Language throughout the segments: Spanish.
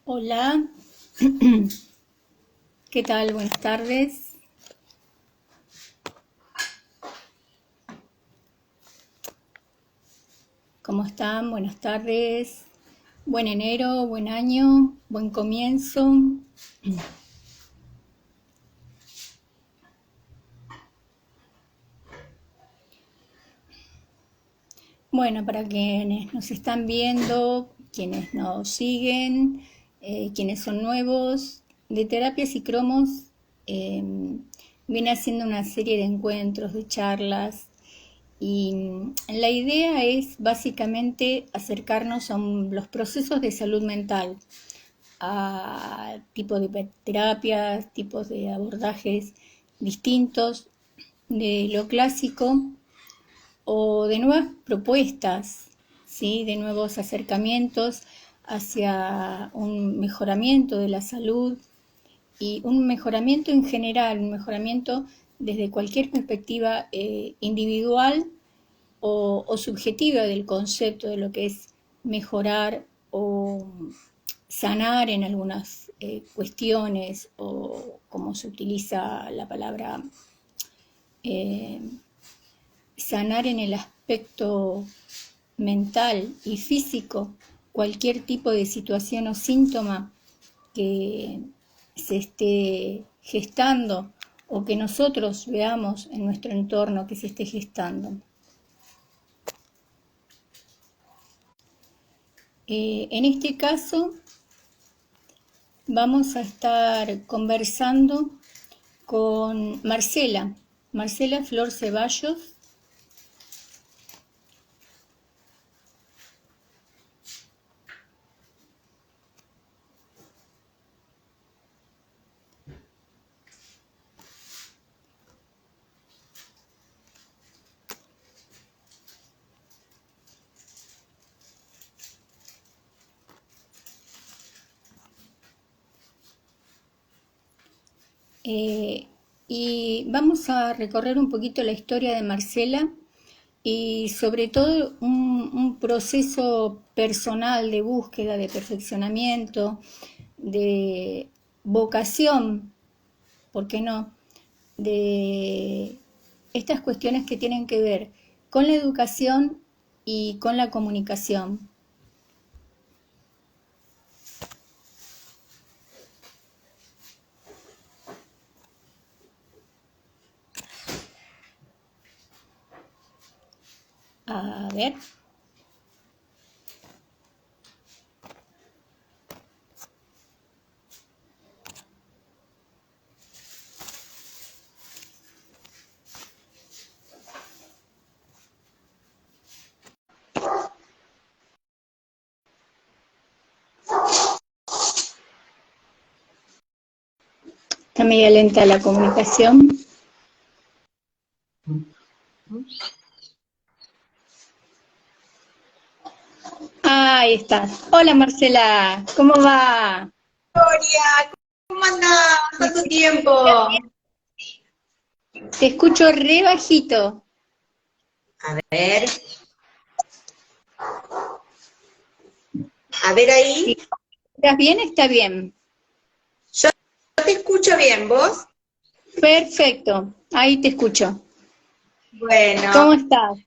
Hola, ¿qué tal? Buenas tardes. ¿Cómo están? Buenas tardes. Buen enero, buen año, buen comienzo. Bueno, para quienes nos están viendo, quienes nos siguen, quienes son nuevos, de Terapias y Cromos eh, viene haciendo una serie de encuentros, de charlas, y la idea es básicamente acercarnos a los procesos de salud mental, a tipos de terapias, tipos de abordajes distintos de lo clásico o de nuevas propuestas, ¿sí? De nuevos acercamientos hacia un mejoramiento de la salud y un mejoramiento en general, un mejoramiento desde cualquier perspectiva individual o subjetiva del concepto de lo que es mejorar o sanar en algunas cuestiones, o como se utiliza la palabra eh, sanar en el aspecto mental y físico, cualquier tipo de situación o síntoma que se esté gestando o que nosotros veamos en nuestro entorno que se esté gestando. En este caso vamos a estar conversando con Marcela Flor Ceballos. Y vamos a recorrer un poquito la historia de Marcela y sobre todo un proceso personal de búsqueda, de perfeccionamiento, de vocación, ¿por qué no?, de estas cuestiones que tienen que ver con la educación y con la comunicación. A ver. Está media lenta la comunicación. Ahí estás. Hola Marcela, ¿cómo va? Gloria, ¿cómo andás? ¿Tanto tiempo? Te escucho re bajito. A ver Si ahí. estás bien, está bien. Yo te escucho bien, ¿vos? Perfecto, ahí te escucho. Bueno, ¿Cómo estás?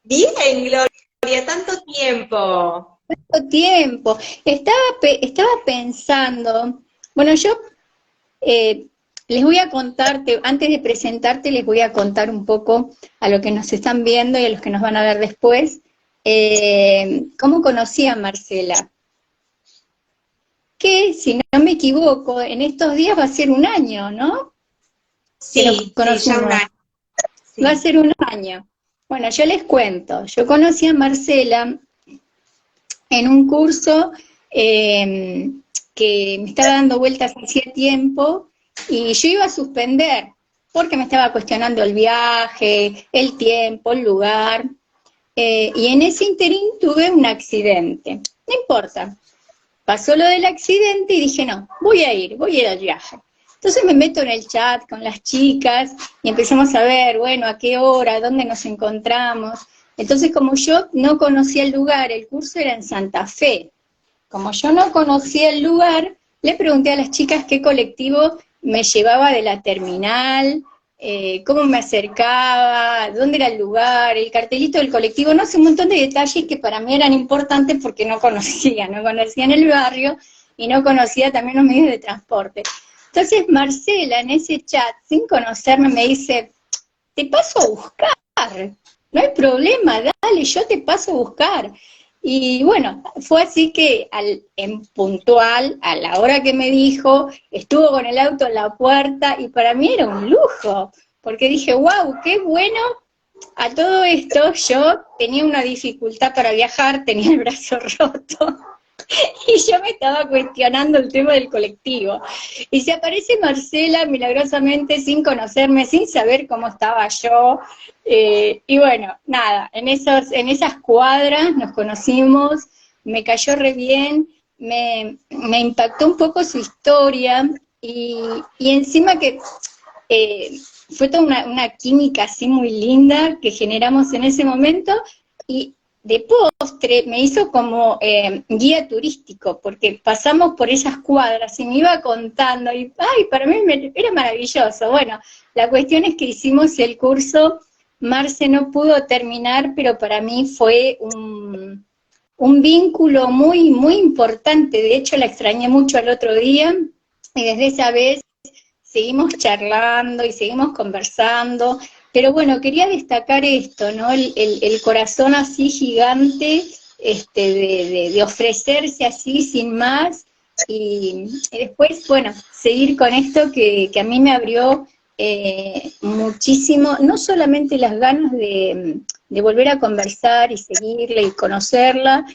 bien, Gloria, tanto tiempo. ¿Cuánto tiempo? Estaba pensando, bueno, yo eh, les voy a contarte, antes de presentarte, les voy a contar un poco a los que nos están viendo y a los que nos van a ver después, cómo conocí a Marcela. Que, si no me equivoco, en estos días va a ser un año, ¿no? Que nos Sí, ya un conocimos. año. Va a Sí. ser un año. Bueno, yo les cuento. Yo conocí a Marcela en un curso eh, que me estaba dando vueltas hacía tiempo y yo iba a suspender porque me estaba cuestionando el viaje, el tiempo, el lugar. Y en ese interín tuve un accidente. No importa. Pasó lo del accidente y dije, no, voy a ir al viaje. Entonces me meto en el chat con las chicas y empezamos a ver, bueno, a qué hora, dónde nos encontramos. Entonces, como yo no conocía el lugar, el curso era en Santa Fe. como yo no conocía el lugar, le pregunté a las chicas qué colectivo me llevaba de la terminal, cómo me acercaba, dónde era el lugar, el cartelito del colectivo, no sé, un montón de detalles que para mí eran importantes porque no conocía en el barrio y no conocía también los medios de transporte. Entonces Marcela en ese chat, sin conocerme, me dice, te paso a buscar, no hay problema, dale, yo te paso a buscar. Y bueno, fue así que en puntual, a la hora que me dijo, estuvo con el auto en la puerta y para mí era un lujo, porque dije, wow, qué bueno. A todo esto yo tenía una dificultad para viajar, tenía el brazo roto y yo me estaba cuestionando el tema del colectivo. Y se aparece Marcela milagrosamente sin conocerme, sin saber cómo estaba yo. Y bueno, nada, en esas cuadras nos conocimos, me cayó re bien, me impactó un poco su historia y encima que fue toda una química así muy linda que generamos en ese momento y de postre me hizo como guía turístico, porque pasamos por esas cuadras y me iba contando, y ay, para mí era maravilloso. Bueno, la cuestión es que hicimos el curso, Marce no pudo terminar, pero para mí fue un vínculo muy, muy importante. De hecho, la extrañé mucho el otro día, y desde esa vez seguimos charlando y seguimos conversando, pero bueno, quería destacar esto, ¿no? El corazón así gigante, de ofrecerse así sin más, y después, bueno, seguir con esto que a mí me abrió muchísimo, no solamente las ganas de volver a conversar y seguirla y conocerla,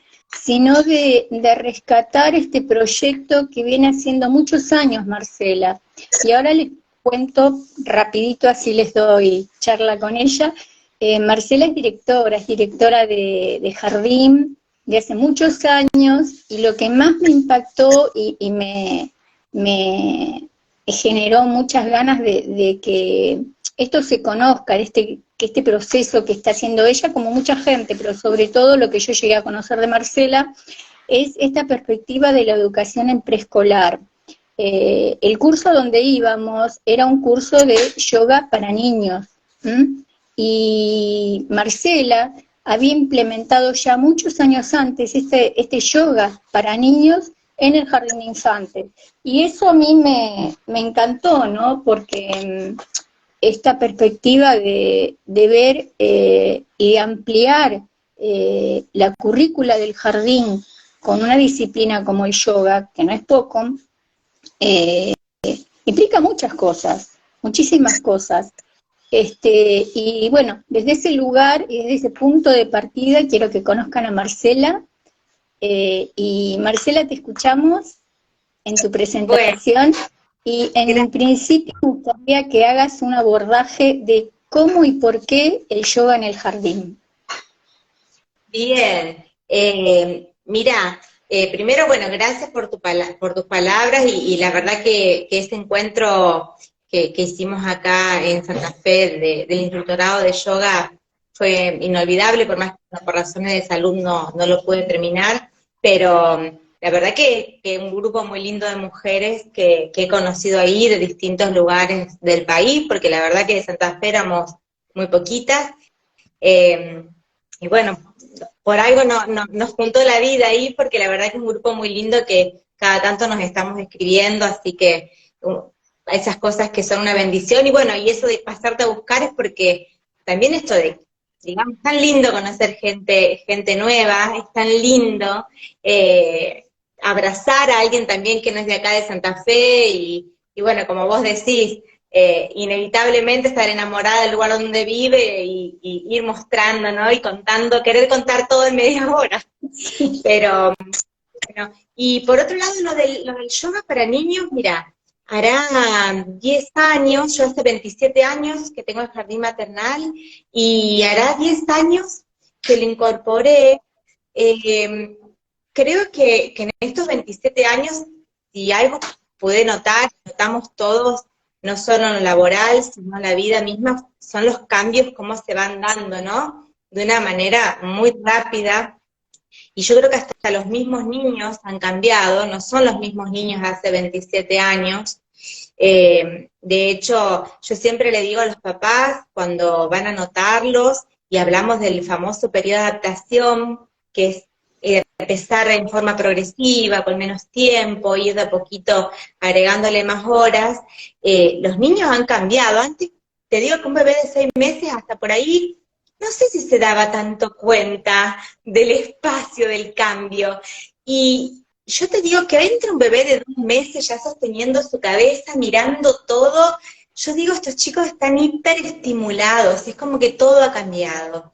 sino de rescatar este proyecto que viene haciendo muchos años, Marcela. Y ahora les cuento rapidito, así les doy charla con ella. Marcela es directora de Jardín de hace muchos años, y lo que más me impactó y me generó muchas ganas de que esto se conozca, que este proceso que está haciendo ella, como mucha gente, pero sobre todo lo que yo llegué a conocer de Marcela, es esta perspectiva de la educación en preescolar. El curso donde íbamos era un curso de yoga para niños, ¿m? Y Marcela había implementado ya muchos años antes este yoga para niños en el jardín de infantes. Y eso a mí me encantó, ¿no? Porque esta perspectiva de ver y ampliar la currícula del jardín con una disciplina como el yoga, que no es poco, eh, implica muchas cosas, muchísimas cosas. Y bueno, desde ese lugar y desde ese punto de partida quiero que conozcan a Marcela. Y Marcela, te escuchamos en tu Bueno, presentación y en principio me gustaría que hagas un abordaje de cómo y por qué el yoga en el jardín. bien. Mira, primero, bueno, gracias por por tus palabras y la verdad que este encuentro que hicimos acá en Santa Fe del instructorado de yoga fue inolvidable, por más que por razones de salud no lo pude terminar, pero la verdad que un grupo muy lindo de mujeres que he conocido ahí de distintos lugares del país, porque la verdad que de Santa Fe éramos muy poquitas. eh, y bueno, por algo nos juntó la vida ahí, porque la verdad que es un grupo muy lindo que cada tanto nos estamos escribiendo, así que esas cosas que son una bendición, y bueno, y eso de pasarte a buscar es porque también esto de, digamos, tan lindo conocer gente nueva, es tan lindo abrazar a alguien también que no es de acá de Santa Fe, y bueno, como vos decís, inevitablemente estar enamorada del lugar donde vive y ir mostrando, ¿no? Y contando, querer contar todo en media hora. Pero, bueno, y por otro lado, lo del yoga para niños, mira, hará 10 años, yo hace 27 años que tengo el jardín maternal, y hará 10 años que lo incorporé. eh, Creo que en estos 27 años, si algo pude notar, notamos todos, no solo en lo laboral, sino en la vida misma, son los cambios, cómo se van dando, ¿no? De una manera muy rápida. y yo creo que hasta los mismos niños han cambiado, no son los mismos niños de hace 27 años. De hecho, yo siempre le digo a los papás, cuando van a anotarlos, y hablamos del famoso periodo de adaptación, que es empezar en forma progresiva, con menos tiempo, ir de a poquito agregándole más horas, los niños han cambiado. Antes, te digo que un bebé de 6 meses, hasta por ahí, no sé si se daba tanto cuenta del espacio del cambio. Y yo te digo que entra un bebé de 2 meses ya sosteniendo su cabeza, mirando todo. Yo digo, estos chicos están hiperestimulados, es como que todo ha cambiado.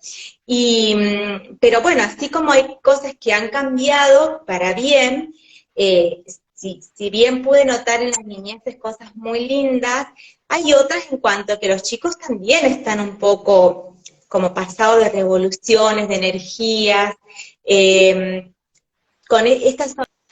Pero bueno, así como hay cosas que han cambiado para bien, si bien pude notar en las niñeces cosas muy lindas, hay otras en cuanto a que los chicos también están un poco como pasados de revoluciones, de energías, con esta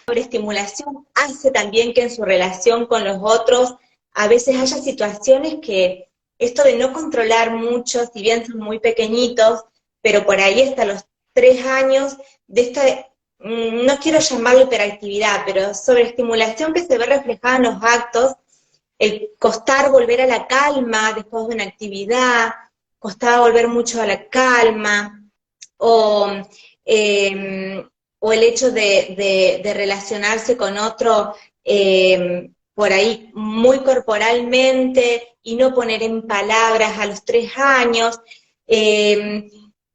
sobreestimulación hace también que en su relación con los otros a veces haya situaciones que esto de no controlar mucho, si bien son muy pequeñitos, pero por ahí hasta los 3 años, de esta, no quiero llamarlo hiperactividad, pero sobreestimulación que se ve reflejada en los actos, el costar volver a la calma después de una actividad, costaba volver mucho a la calma, o, o el hecho de relacionarse con otro por ahí muy corporalmente y no poner en palabras a los 3 años.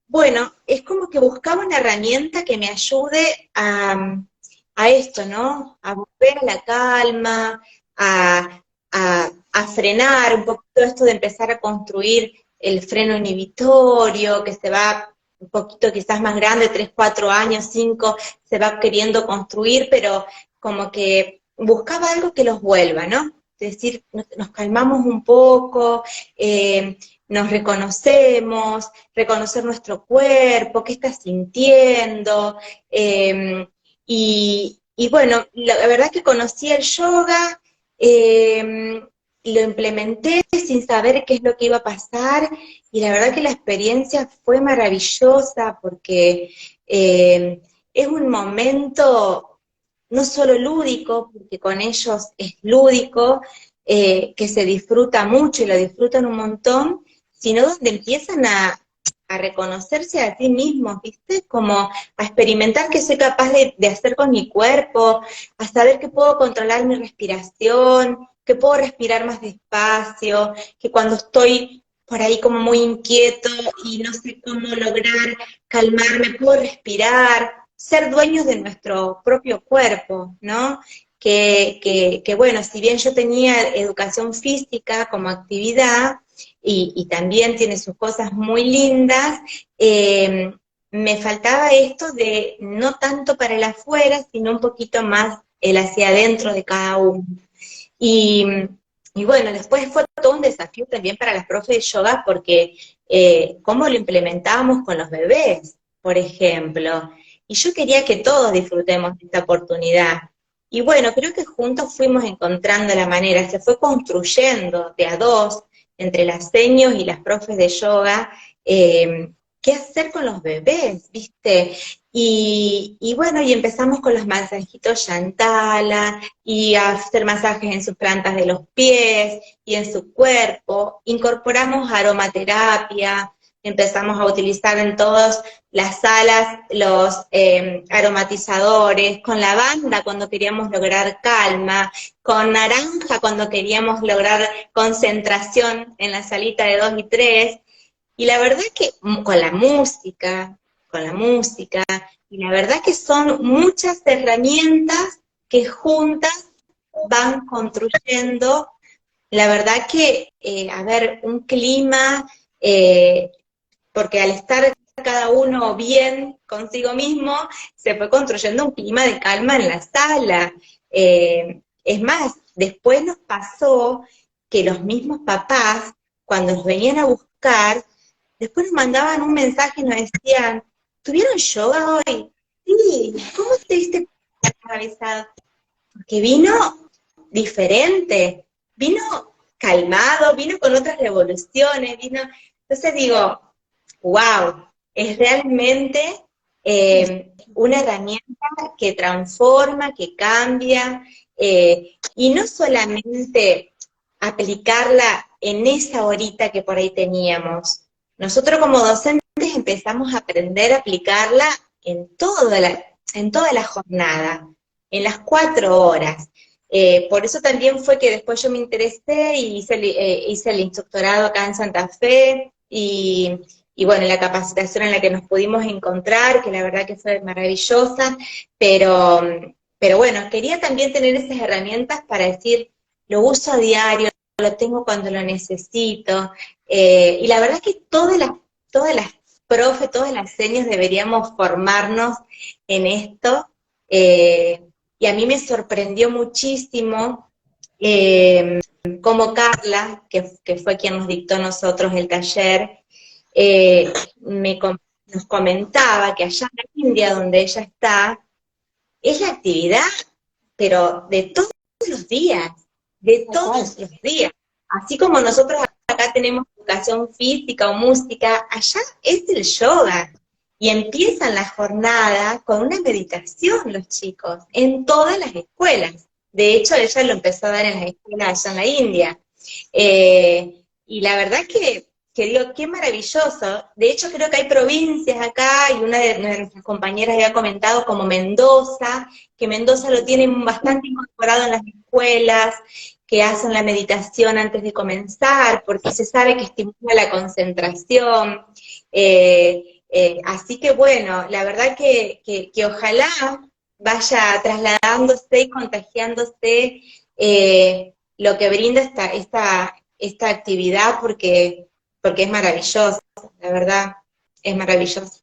Bueno, es como que buscaba una herramienta que me ayude a esto, ¿no? A volver a la calma, a frenar un poquito esto de empezar a construir el freno inhibitorio, que se va un poquito quizás más grande, 3, 4 años, 5, se va queriendo construir, pero como que buscaba algo que los vuelva, ¿no? Es decir, nos calmamos un poco, nos reconocemos, reconocer nuestro cuerpo, qué está sintiendo, y bueno, la verdad que conocí el yoga, lo implementé sin saber qué es lo que iba a pasar, y la verdad que la experiencia fue maravillosa porque es un momento no solo lúdico, porque con ellos es lúdico, que se disfruta mucho y lo disfrutan un montón, sino donde empiezan a reconocerse a sí mismos, ¿viste? Como a experimentar qué soy capaz de hacer con mi cuerpo, a saber que puedo controlar mi respiración, que puedo respirar más despacio, que cuando estoy por ahí como muy inquieto y no sé cómo lograr calmarme, puedo respirar, ser dueños de nuestro propio cuerpo, ¿no? Que bueno, si bien yo tenía educación física como actividad, y también tiene sus cosas muy lindas, me faltaba esto de no tanto para el afuera, sino un poquito más el hacia adentro de cada uno. Y, y bueno, después fue todo un desafío también para las profes de yoga, porque cómo lo implementábamos con los bebés, por ejemplo. Y yo quería que todos disfrutemos de esta oportunidad. Y bueno, creo que juntos fuimos encontrando la manera, se fue construyendo de a dos, entre las seños y las profes de yoga, qué hacer con los bebés, ¿viste? Y bueno, y empezamos con los masajitos Shantala, y a hacer masajes en sus plantas de los pies y en su cuerpo. Incorporamos aromaterapia, empezamos a utilizar en todas las salas los aromatizadores, con lavanda cuando queríamos lograr calma, con naranja cuando queríamos lograr concentración en la salita de 2 y 3, y la verdad que con la música, y la verdad que son muchas herramientas que juntas van construyendo, la verdad que, a ver, un clima, porque al estar cada uno bien consigo mismo, se fue construyendo un clima de calma en la sala. Es más, después nos pasó que los mismos papás, cuando nos venían a buscar, después nos mandaban un mensaje y nos decían, ¿tuvieron yoga hoy? Sí, ¿cómo te diste cabezada? Porque vino diferente, vino calmado, vino con otras revoluciones, vino... Entonces digo, wow, es realmente una herramienta que transforma, que cambia, y no solamente aplicarla en esa horita que por ahí teníamos. Nosotros como docentes empezamos a aprender a aplicarla en toda la jornada, en las 4 horas. Por eso también fue que después yo me interesé y hice el instructorado acá en Santa Fe, y bueno, la capacitación en la que nos pudimos encontrar, que la verdad que fue maravillosa, pero, pero bueno, quería también tener esas herramientas para decir, lo uso a diario, lo tengo cuando lo necesito, y la verdad que todas las profes, todas las señas deberíamos formarnos en esto, y a mí me sorprendió muchísimo cómo Carla, que fue quien nos dictó a nosotros el taller, eh, nos comentaba que allá en la India, donde ella está, es la actividad, pero de todos los días, de todos los días. Así como nosotros acá tenemos educación física o música, allá es el yoga. Y empiezan la jornada con una meditación los chicos, en todas las escuelas. De hecho, ella lo empezó a dar en las escuelas allá en la India. Y la verdad que digo, qué maravilloso. De hecho, creo que hay provincias acá, y una de nuestras compañeras había comentado como Mendoza, que Mendoza lo tienen bastante incorporado en las escuelas, que hacen la meditación antes de comenzar, porque se sabe que estimula la concentración. Así que bueno, la verdad que ojalá vaya trasladándose y contagiándose lo que brinda esta actividad, porque es maravillosa, la verdad, es maravillosa.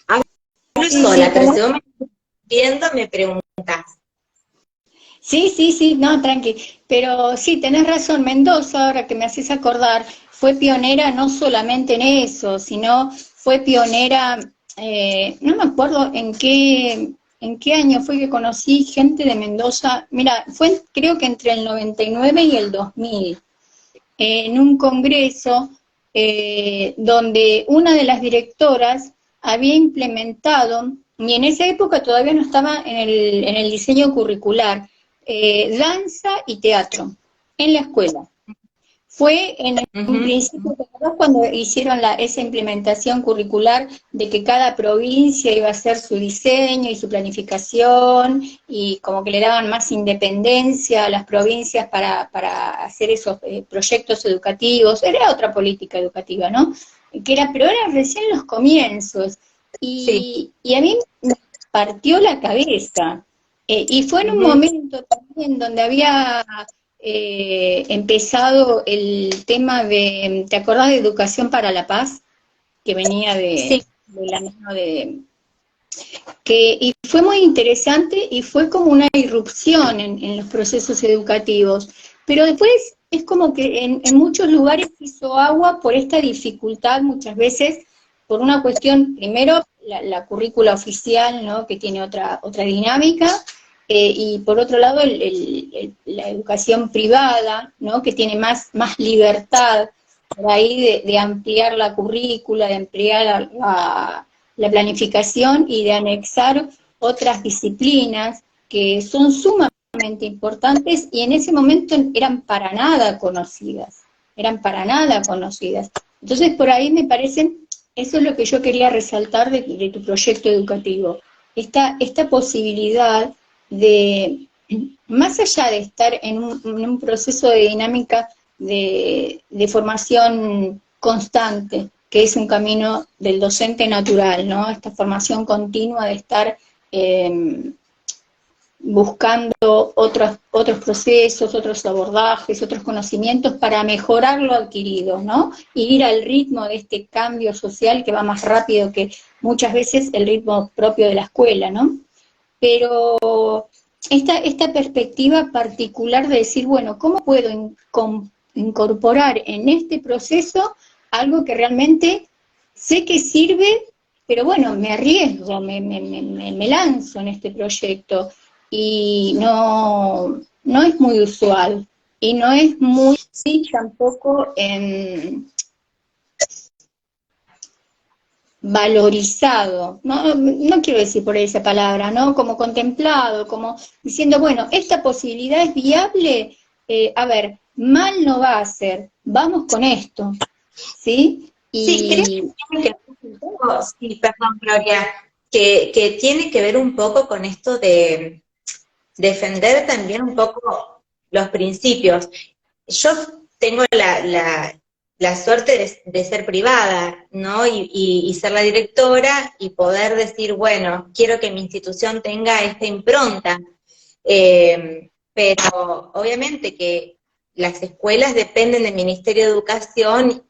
Hablo Sí, sí, sola, pero si vos me estás viendo, me preguntás. sí, no, tranqui. Pero sí, tenés razón, Mendoza, ahora que me haces acordar, fue pionera no solamente en eso, sino fue pionera, no me acuerdo en qué año fue que conocí gente de Mendoza. Mira, fue creo que entre el 99 y el 2000, en un congreso donde una de las directoras había implementado, y en esa época todavía no estaba en el diseño curricular, danza y teatro en la escuela. Fue en un Ujú. principio, ¿te acordás cuando hicieron esa implementación curricular de que cada provincia iba a hacer su diseño y su planificación, y como que le daban más independencia a las provincias para hacer esos proyectos educativos? Era otra política educativa, ¿no? Pero era recién los comienzos, Sí. y a mí me partió la cabeza. Y fue en un Ujú. momento también donde había empezado el tema de, ¿te acordás de Educación para la Paz? Que venía Sí. de la mano y fue muy interesante, y fue como una irrupción en los procesos educativos. Pero después es como que en muchos lugares hizo agua por esta dificultad, muchas veces, por una cuestión, primero, la currícula oficial, ¿no? Que tiene otra dinámica, y por otro lado la educación privada, ¿no? Que tiene más libertad por ahí de ampliar la currícula, de ampliar la planificación y de anexar otras disciplinas que son sumamente importantes, y en ese momento eran para nada conocidas, eran para nada conocidas. Entonces por ahí me parecen, eso es lo que yo quería resaltar de tu proyecto educativo, esta posibilidad de, más allá de estar en un proceso de dinámica de formación constante, que es un camino del docente natural, ¿no? Esta formación continua de estar buscando otros procesos, otros abordajes, otros conocimientos para mejorar lo adquirido, ¿no? Y ir al ritmo de este cambio social que va más rápido que muchas veces el ritmo propio de la escuela, ¿no? Pero esta perspectiva particular de decir, bueno, ¿cómo puedo incorporar en este proceso algo que realmente sé que sirve, pero bueno, me arriesgo, me lanzo en este proyecto, y no es muy usual, y no es muy tampoco valorizado, no, no quiero decir por ahí esa palabra, ¿no? Como contemplado, como diciendo, bueno, esta posibilidad es viable, a ver, mal no va a ser, vamos con esto, ¿sí? Sí, creo Y que tiene que ver un poco, sí, perdón, Gloria, que tiene que ver un poco con esto de defender también un poco los principios. Yo tengo la suerte de ser privada, ¿no? Y ser la directora y poder decir, bueno, quiero que mi institución tenga esta impronta. Pero obviamente que las escuelas dependen del Ministerio de Educación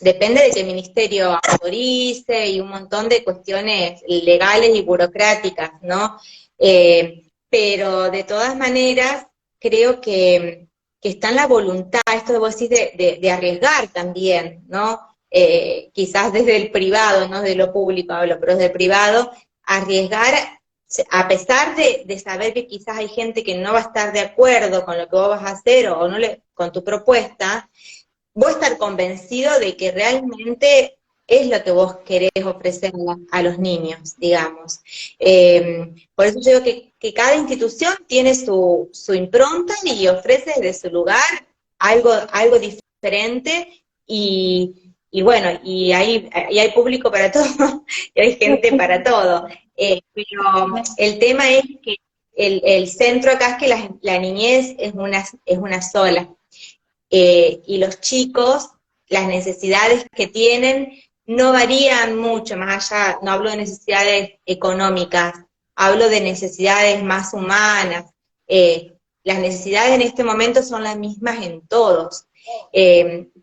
depende de que el Ministerio autorice y un montón de cuestiones legales y burocráticas, ¿no? Pero de todas maneras, creo que está en la voluntad, esto de vos decís, de arriesgar también, ¿no? Quizás desde el privado, no de lo público hablo, pero desde el privado, arriesgar, a pesar de saber que quizás hay gente que no va a estar de acuerdo con lo que vos vas a hacer o no con tu propuesta, vos estar convencido de que realmente es lo que vos querés ofrecer a los niños, digamos. Por eso yo digo que cada institución tiene su impronta y ofrece desde su lugar algo diferente y bueno, y hay público para todo, y hay gente para todo. Pero el tema es que el centro acá es que la niñez es una sola. Y los chicos, las necesidades que tienen no varían mucho, más allá, no hablo de necesidades económicas, hablo de necesidades más humanas. Las necesidades en este momento son las mismas en todos.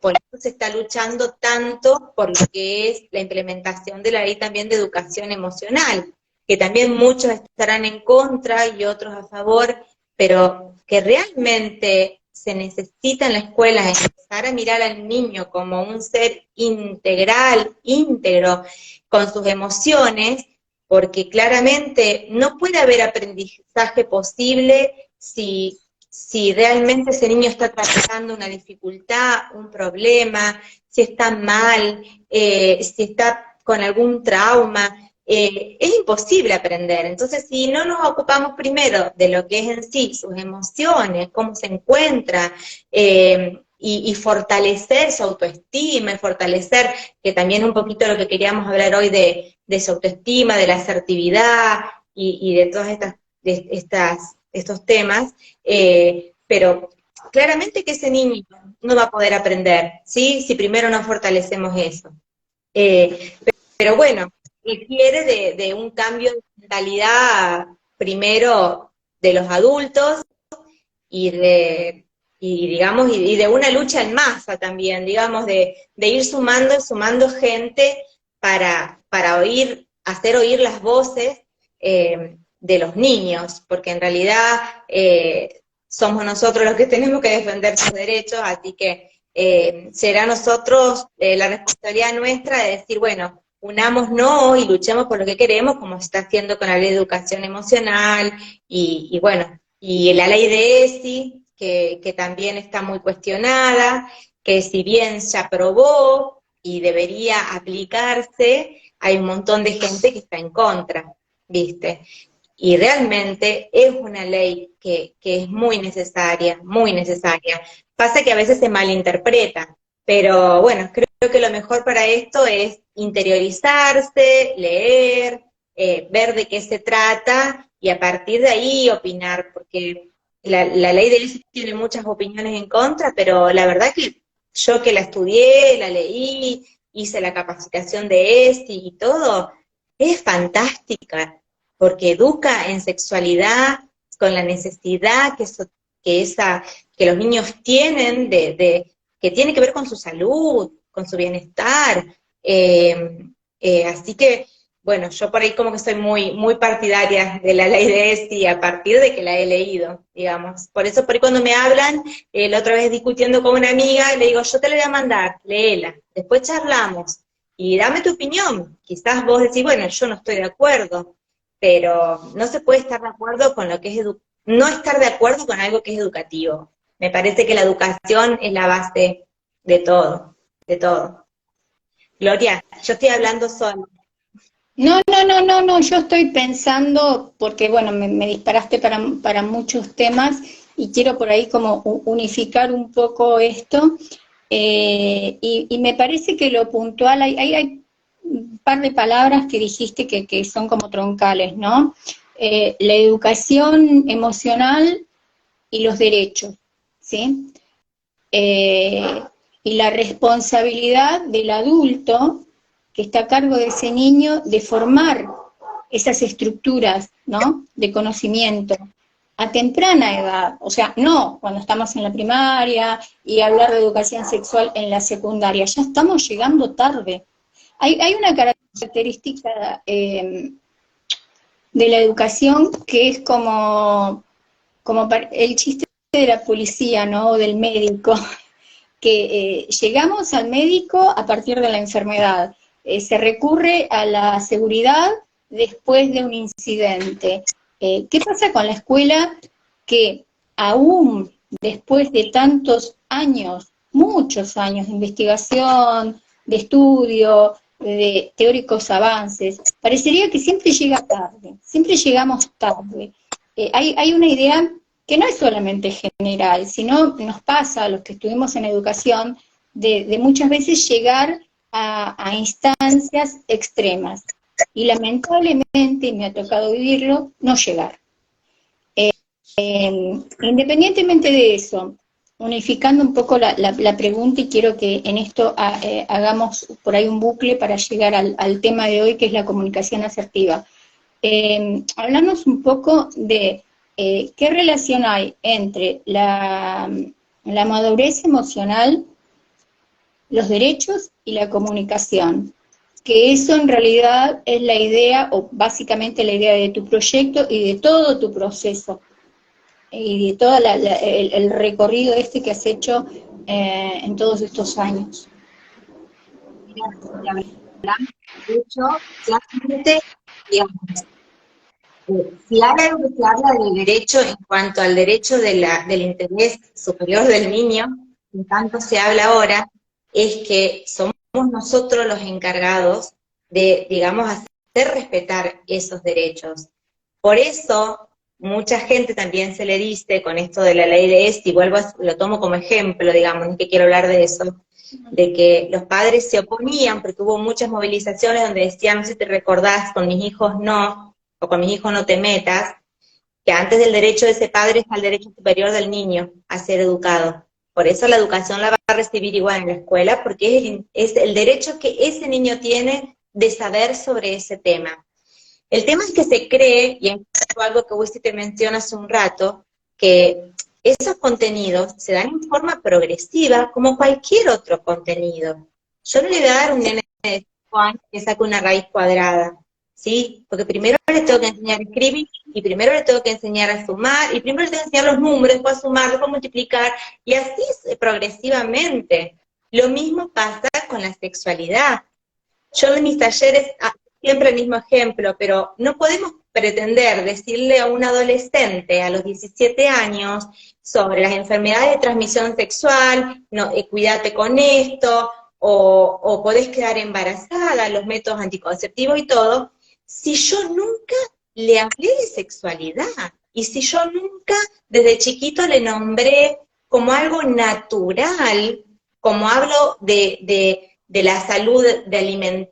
Por eso se está luchando tanto por lo que es la implementación de la ley también de educación emocional, que también muchos estarán en contra y otros a favor, pero que realmente se necesita en la escuela empezar a mirar al niño como un ser integral, íntegro, con sus emociones, porque claramente no puede haber aprendizaje posible si realmente ese niño está atravesando una dificultad, un problema, si está mal, si está con algún trauma. Es imposible aprender. Entonces, si no nos ocupamos primero de lo que es en sí, sus emociones, cómo se encuentra, y fortalecer su autoestima, y fortalecer, que también un poquito lo que queríamos hablar hoy de su autoestima, de la asertividad y de todas estos temas, pero claramente que ese niño no va a poder aprender, ¿sí? Si primero no fortalecemos eso. Eh, pero bueno, requiere de un cambio de mentalidad primero de los adultos y digamos, y de una lucha en masa también, digamos, de ir sumando gente para hacer oír las voces de los niños, porque en realidad somos nosotros los que tenemos que defender sus derechos, así que será nosotros la responsabilidad nuestra de decir, bueno, unámonos y luchemos por lo que queremos, como se está haciendo con la ley de educación emocional, y bueno, y la ley de ESI, que también está muy cuestionada, que si bien se aprobó y debería aplicarse, hay un montón de gente que está en contra, ¿viste? Y realmente es una ley que es muy necesaria, muy necesaria. Pasa que a veces se malinterpreta, pero bueno, creo que lo mejor para esto es interiorizarse, leer, ver de qué se trata y a partir de ahí opinar, porque la ley de ESI tiene muchas opiniones en contra, pero la verdad que yo que la estudié, la leí, hice la capacitación de ESI y todo, es fantástica porque educa en sexualidad con la necesidad que los niños tienen que tiene que ver con su salud, con su bienestar. Así que, bueno, yo por ahí como que soy muy partidaria de la ley de ESI a partir de que la he leído, digamos. Por eso por ahí cuando me hablan, la otra vez discutiendo con una amiga, le digo, yo te la voy a mandar, léela, después charlamos y dame tu opinión. Quizás vos decís, bueno, yo no estoy de acuerdo, pero no se puede estar de acuerdo con lo que es no estar de acuerdo con algo que es educativo. Me parece que la educación es la base de todo, de todo. Gloria, yo estoy hablando sola. No, yo estoy pensando, porque bueno, me disparaste para muchos temas y quiero por ahí como unificar un poco esto, y me parece que lo puntual, hay un par de palabras que dijiste que son como troncales, ¿no? La educación emocional y los derechos, ¿sí? Eh, y la responsabilidad del adulto que está a cargo de ese niño de formar esas estructuras, ¿no?, de conocimiento a temprana edad, o sea, no cuando estamos en la primaria y hablar de educación sexual en la secundaria, ya estamos llegando tarde. Hay una característica de la educación que es como el chiste de la policía, ¿no?, o del médico, que llegamos al médico a partir de la enfermedad, se recurre a la seguridad después de un incidente. ¿Qué pasa con la escuela que aún después de tantos años, muchos años de investigación, de estudio, de teóricos avances, parecería que siempre llega tarde, siempre llegamos tarde? Hay una idea que no es solamente general, sino nos pasa a los que estuvimos en educación de muchas veces llegar a instancias extremas. Y lamentablemente, y me ha tocado vivirlo, no llegar. Independientemente de eso, unificando un poco la pregunta, y quiero que en esto hagamos por ahí un bucle para llegar al tema de hoy, que es la comunicación asertiva. Hablarnos un poco de qué relación hay entre la madurez emocional, los derechos y la comunicación. Que eso en realidad es la idea, o básicamente la idea de tu proyecto y de todo tu proceso, y de todo el recorrido este que has hecho en todos estos años. Mira, si hablamos de hecho, claramente, digamos, si hay algo que se habla del derecho en cuanto al derecho del interés superior del niño, en tanto se habla ahora, es que somos nosotros los encargados de, digamos, hacer respetar esos derechos. Por eso, mucha gente también se le dice, con esto de la ley de este, y lo tomo como ejemplo, digamos, ni que quiero hablar de eso, de que los padres se oponían, porque hubo muchas movilizaciones donde decían, no sé si te recordás, con mis hijos no, o con mis hijos no te metas, que antes del derecho de ese padre está el derecho superior del niño a ser educado. Por eso la educación la va a recibir igual en la escuela, porque es el derecho que ese niño tiene de saber sobre ese tema. El tema es que se cree, y es algo que Wisty te menciona hace un rato, que esos contenidos se dan en forma progresiva como cualquier otro contenido. Yo no le voy a dar a un nene de 5 años que saque una raíz cuadrada, ¿sí? Porque primero le tengo que enseñar a escribir, y primero le tengo que enseñar a sumar, y primero le tengo que enseñar los números, después a sumar, después a multiplicar, y así progresivamente. Lo mismo pasa con la sexualidad. Yo en mis talleres, siempre el mismo ejemplo, pero no podemos pretender decirle a un adolescente a los 17 años sobre las enfermedades de transmisión sexual, no, cuídate con esto, o podés quedar embarazada, los métodos anticonceptivos y todo, si yo nunca le hablé de sexualidad, y si yo nunca desde chiquito le nombré como algo natural, como hablo de la salud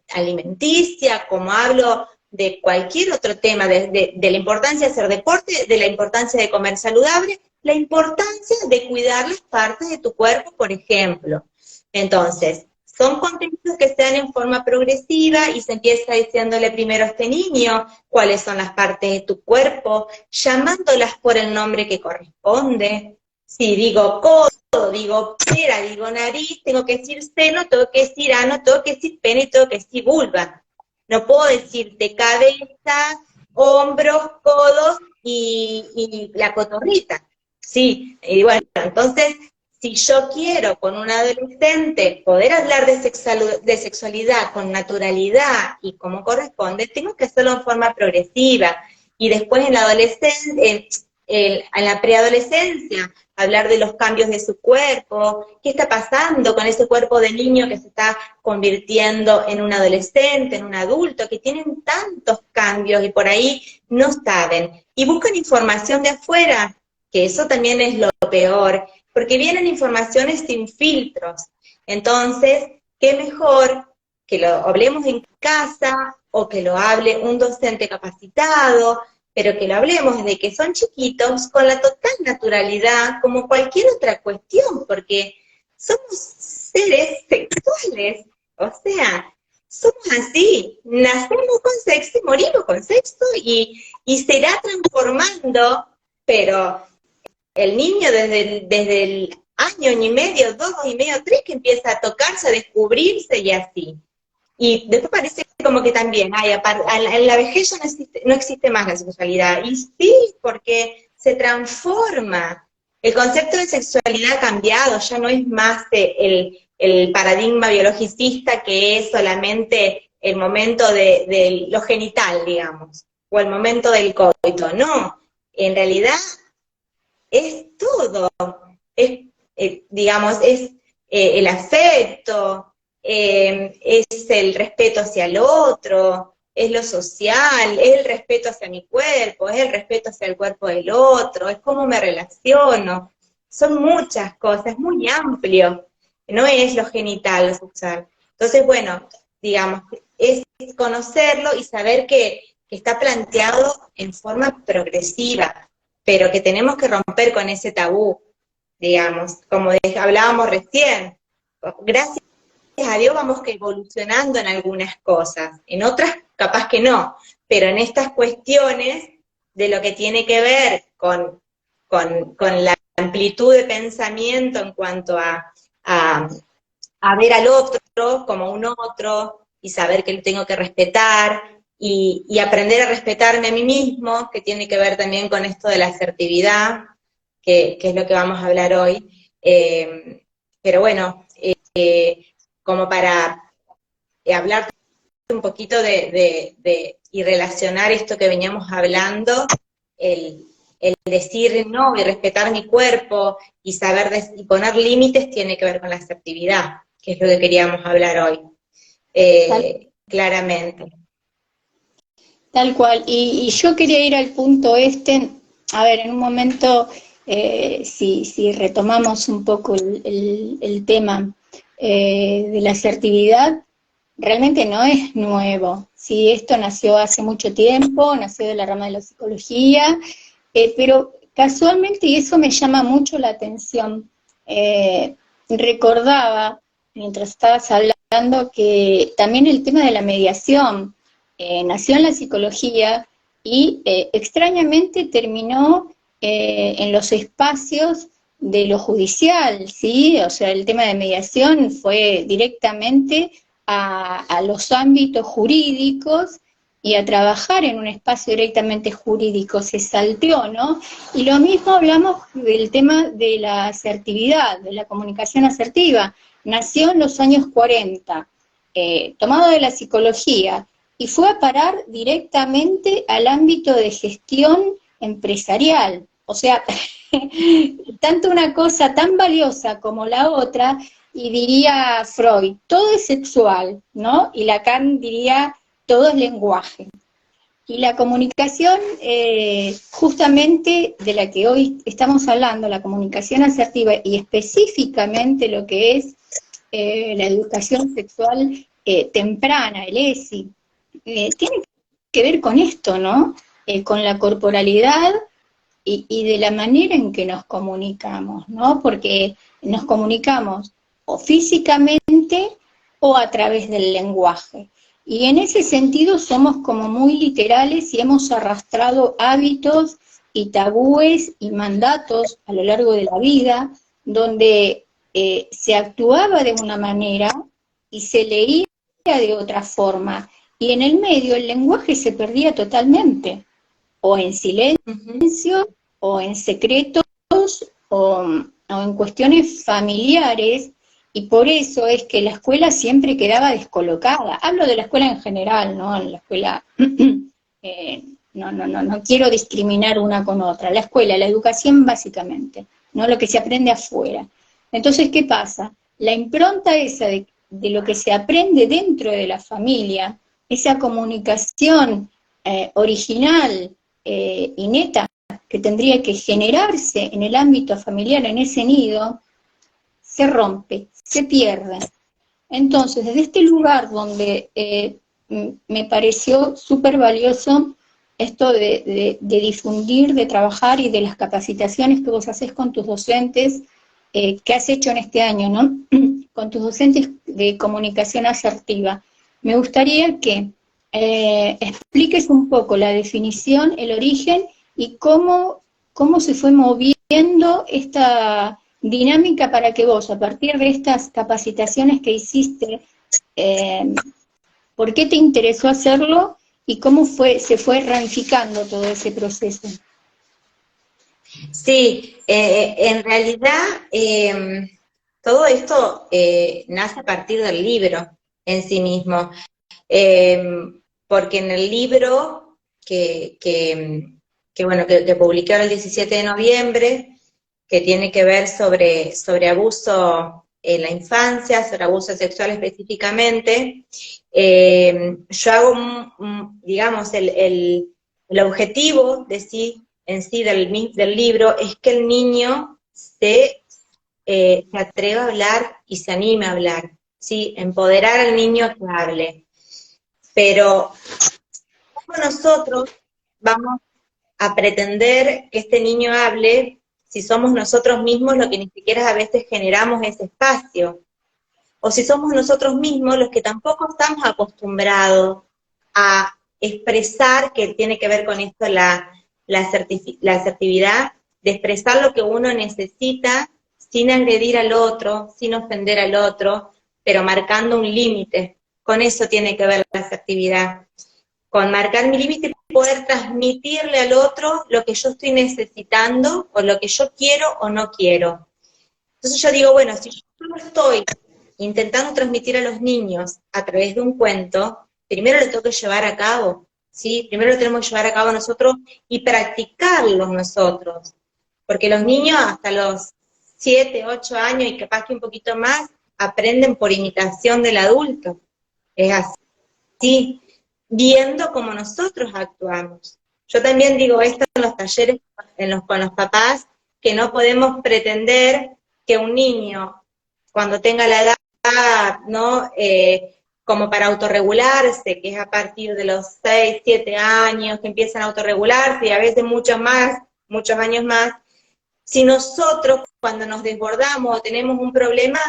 alimenticia, como hablo de cualquier otro tema, de la importancia de hacer deporte, de la importancia de comer saludable, la importancia de cuidar las partes de tu cuerpo, por ejemplo. Entonces, son contenidos que se dan en forma progresiva y se empieza diciéndole primero a este niño cuáles son las partes de tu cuerpo, llamándolas por el nombre que corresponde. Si digo codo, digo pera, digo nariz, tengo que decir seno, tengo que decir ano, tengo que decir pene, tengo que decir vulva. No puedo decirte cabeza, hombros, codos y la cotorrita. Sí, y bueno, entonces, si yo quiero con un adolescente poder hablar de sexualidad con naturalidad y como corresponde, tengo que hacerlo en forma progresiva. Y después en la adolescencia, en la preadolescencia, hablar de los cambios de su cuerpo, qué está pasando con ese cuerpo de niño que se está convirtiendo en un adolescente, en un adulto, que tienen tantos cambios y por ahí no saben. Y buscan información de afuera, que eso también es lo peor, porque vienen informaciones sin filtros. Entonces, qué mejor que lo hablemos en casa o que lo hable un docente capacitado, pero que lo hablemos desde que son chiquitos con la total naturalidad, como cualquier otra cuestión, porque somos seres sexuales, o sea, somos así, nacemos con sexo y morimos con sexo y se irá transformando, pero el niño desde el año y medio, 2 y medio, 3, que empieza a tocarse, a descubrirse y así. Y después parece como que también, en la vejez ya no existe más la sexualidad. Y sí, porque se transforma. El concepto de sexualidad ha cambiado, ya no es más el paradigma biologicista que es solamente el momento de lo genital, digamos, o el momento del coito. No, en realidad es todo. Es, digamos, es el afecto, es el respeto hacia el otro, es lo social, es el respeto hacia mi cuerpo, es el respeto hacia el cuerpo del otro, es cómo me relaciono. Son muchas cosas, es muy amplio, no es lo genital, lo sexual. Entonces, bueno, digamos, es conocerlo y saber que está planteado en forma progresiva, pero que tenemos que romper con ese tabú, digamos, como hablábamos recién. Gracias a Dios vamos que evolucionando en algunas cosas, en otras capaz que no, pero en estas cuestiones de lo que tiene que ver con la amplitud de pensamiento en cuanto a ver al otro como un otro y saber que lo tengo que respetar y aprender a respetarme a mí mismo, que tiene que ver también con esto de la asertividad, que es lo que vamos a hablar hoy. Pero bueno, como para hablar un poquito y relacionar esto que veníamos hablando, el decir no y respetar mi cuerpo y saber y poner límites tiene que ver con la asertividad, que es lo que queríamos hablar hoy, claramente. Tal cual. Y yo quería ir al punto a ver, en un momento, si retomamos un poco el tema de la asertividad, realmente no es nuevo. Sí, esto nació hace mucho tiempo, nació de la rama de la psicología, pero casualmente, y eso me llama mucho la atención, recordaba, mientras estabas hablando, que también el tema de la mediación nació en la psicología y extrañamente terminó en los espacios de lo judicial, ¿sí? O sea, el tema de mediación fue directamente a los ámbitos jurídicos y a trabajar en un espacio directamente jurídico, se salteó, ¿no? Y lo mismo hablamos del tema de la asertividad, de la comunicación asertiva. Nació en los años 40, tomado de la psicología, y fue a parar directamente al ámbito de gestión empresarial. O sea, tanto una cosa tan valiosa como la otra, y diría Freud, todo es sexual, ¿no? Y Lacan diría, todo es lenguaje. Y la comunicación, justamente de la que hoy estamos hablando, la comunicación asertiva, y específicamente lo que es la educación sexual temprana, el ESI, tiene que ver con esto, ¿no? Con la corporalidad y de la manera en que nos comunicamos, ¿no? Porque nos comunicamos o físicamente o a través del lenguaje. Y en ese sentido somos como muy literales y hemos arrastrado hábitos y tabúes y mandatos a lo largo de la vida donde se actuaba de una manera y se leía de otra forma. Y en el medio el lenguaje se perdía totalmente, o en silencio, o en secretos, o en cuestiones familiares, y por eso es que la escuela siempre quedaba descolocada. Hablo de la escuela en general, ¿no? En la escuela, no quiero discriminar una con otra. La escuela, la educación básicamente. ¿no? Lo que se aprende afuera. Entonces, ¿qué pasa? La impronta esa de lo que se aprende dentro de la familia, esa comunicación original y neta que tendría que generarse en el ámbito familiar, en ese nido, se rompe, se pierde. Entonces, desde este lugar donde me pareció súper valioso esto de difundir, de trabajar y de las capacitaciones que vos haces con tus docentes, que has hecho en este año, ¿no? Con tus docentes de comunicación asertiva. Me gustaría que expliques un poco la definición, el origen y cómo se fue moviendo esta dinámica para que vos, a partir de estas capacitaciones que hiciste, eh, ¿por qué te interesó hacerlo y cómo se fue ramificando todo ese proceso? Sí, en realidad todo esto nace a partir del libro en sí mismo, eh, porque en el libro que publiqué ahora el 17 de noviembre, que tiene que ver sobre abuso en la infancia, sobre abuso sexual específicamente, yo hago, digamos, el objetivo de sí, en sí del libro es que el niño se atreva a hablar y se anime a hablar, ¿sí? Empoderar al niño a que hable. Pero ¿cómo nosotros vamos a pretender que este niño hable si somos nosotros mismos los que ni siquiera a veces generamos ese espacio? O si somos nosotros mismos los que tampoco estamos acostumbrados a expresar, que tiene que ver con esto la asertividad, de expresar lo que uno necesita sin agredir al otro, sin ofender al otro, pero marcando un límite. Con eso tiene que ver la asertividad, con marcar mi límite y poder transmitirle al otro lo que yo estoy necesitando, o lo que yo quiero o no quiero. Entonces yo digo, bueno, si yo no estoy intentando transmitir a los niños a través de un cuento, primero lo tengo que llevar a cabo, ¿sí? Primero lo tenemos que llevar a cabo nosotros y practicarlo nosotros, porque los niños hasta los 7, 8 años y capaz que un poquito más, aprenden por imitación del adulto, es así, viendo cómo nosotros actuamos. Yo también digo esto en los talleres con los papás, que no podemos pretender que un niño, cuando tenga la edad, ¿no? Como para autorregularse, que es a partir de los 6, 7 años, que empiezan a autorregularse, y a veces muchos años más, si nosotros cuando nos desbordamos o tenemos un problema,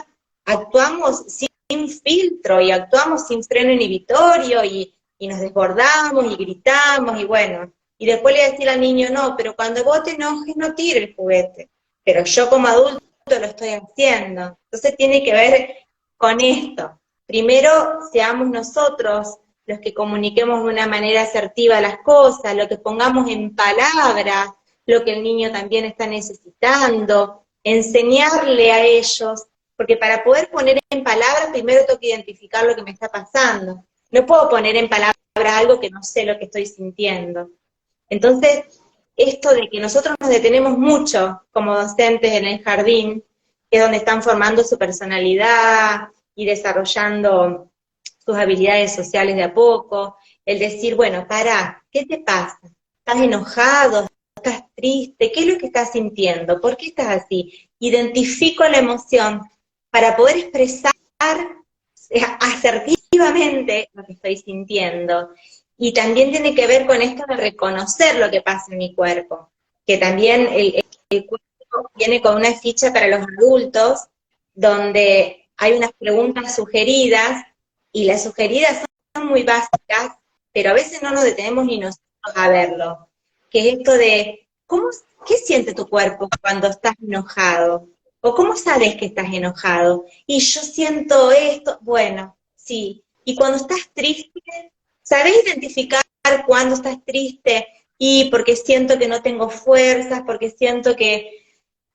actuamos sin filtro y actuamos sin freno inhibitorio y nos desbordamos y gritamos y bueno, y después le voy a decir al niño, no, pero cuando vos te enojes no tire el juguete, pero yo como adulto lo estoy haciendo. Entonces tiene que ver con esto. Primero, seamos nosotros los que comuniquemos de una manera asertiva las cosas, lo que pongamos en palabras, lo que el niño también está necesitando, enseñarle a ellos, porque para poder poner en palabras, primero tengo que identificar lo que me está pasando. No puedo poner en palabras algo que no sé lo que estoy sintiendo. Entonces, esto de que nosotros nos detenemos mucho como docentes en el jardín, que es donde están formando su personalidad y desarrollando sus habilidades sociales de a poco, el decir, bueno, pará, ¿qué te pasa? ¿Estás enojado? ¿Estás triste? ¿Qué es lo que estás sintiendo? ¿Por qué estás así? Identifico la emoción para poder expresar asertivamente lo que estoy sintiendo. Y también tiene que ver con esto de reconocer lo que pasa en mi cuerpo, que también el cuerpo viene con una ficha para los adultos, donde hay unas preguntas sugeridas, y las sugeridas son muy básicas, pero a veces no nos detenemos ni nosotros a verlo, que es esto de, ¿qué siente tu cuerpo cuando estás enojado? ¿O cómo sabes que estás enojado? Y yo siento esto, bueno, sí. Y cuando estás triste, ¿sabés identificar cuando estás triste? Y porque siento que no tengo fuerzas, porque siento que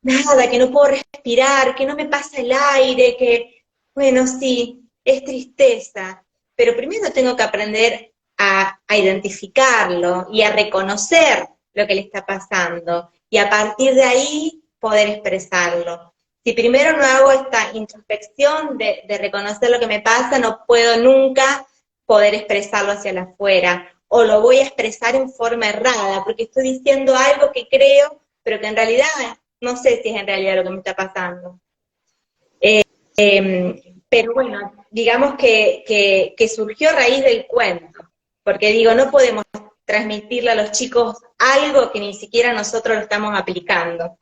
nada, que no puedo respirar, que no me pasa el aire, que, bueno, sí, es tristeza. Pero primero tengo que aprender a identificarlo y a reconocer lo que le está pasando. Y a partir de ahí poder expresarlo. Si primero no hago esta introspección de reconocer lo que me pasa, no puedo nunca poder expresarlo hacia el afuera, o lo voy a expresar en forma errada, porque estoy diciendo algo que creo, pero que en realidad no sé si es en realidad lo que me está pasando. Pero bueno, digamos que surgió a raíz del cuento, porque digo, no podemos transmitirle a los chicos algo que ni siquiera nosotros lo estamos aplicando.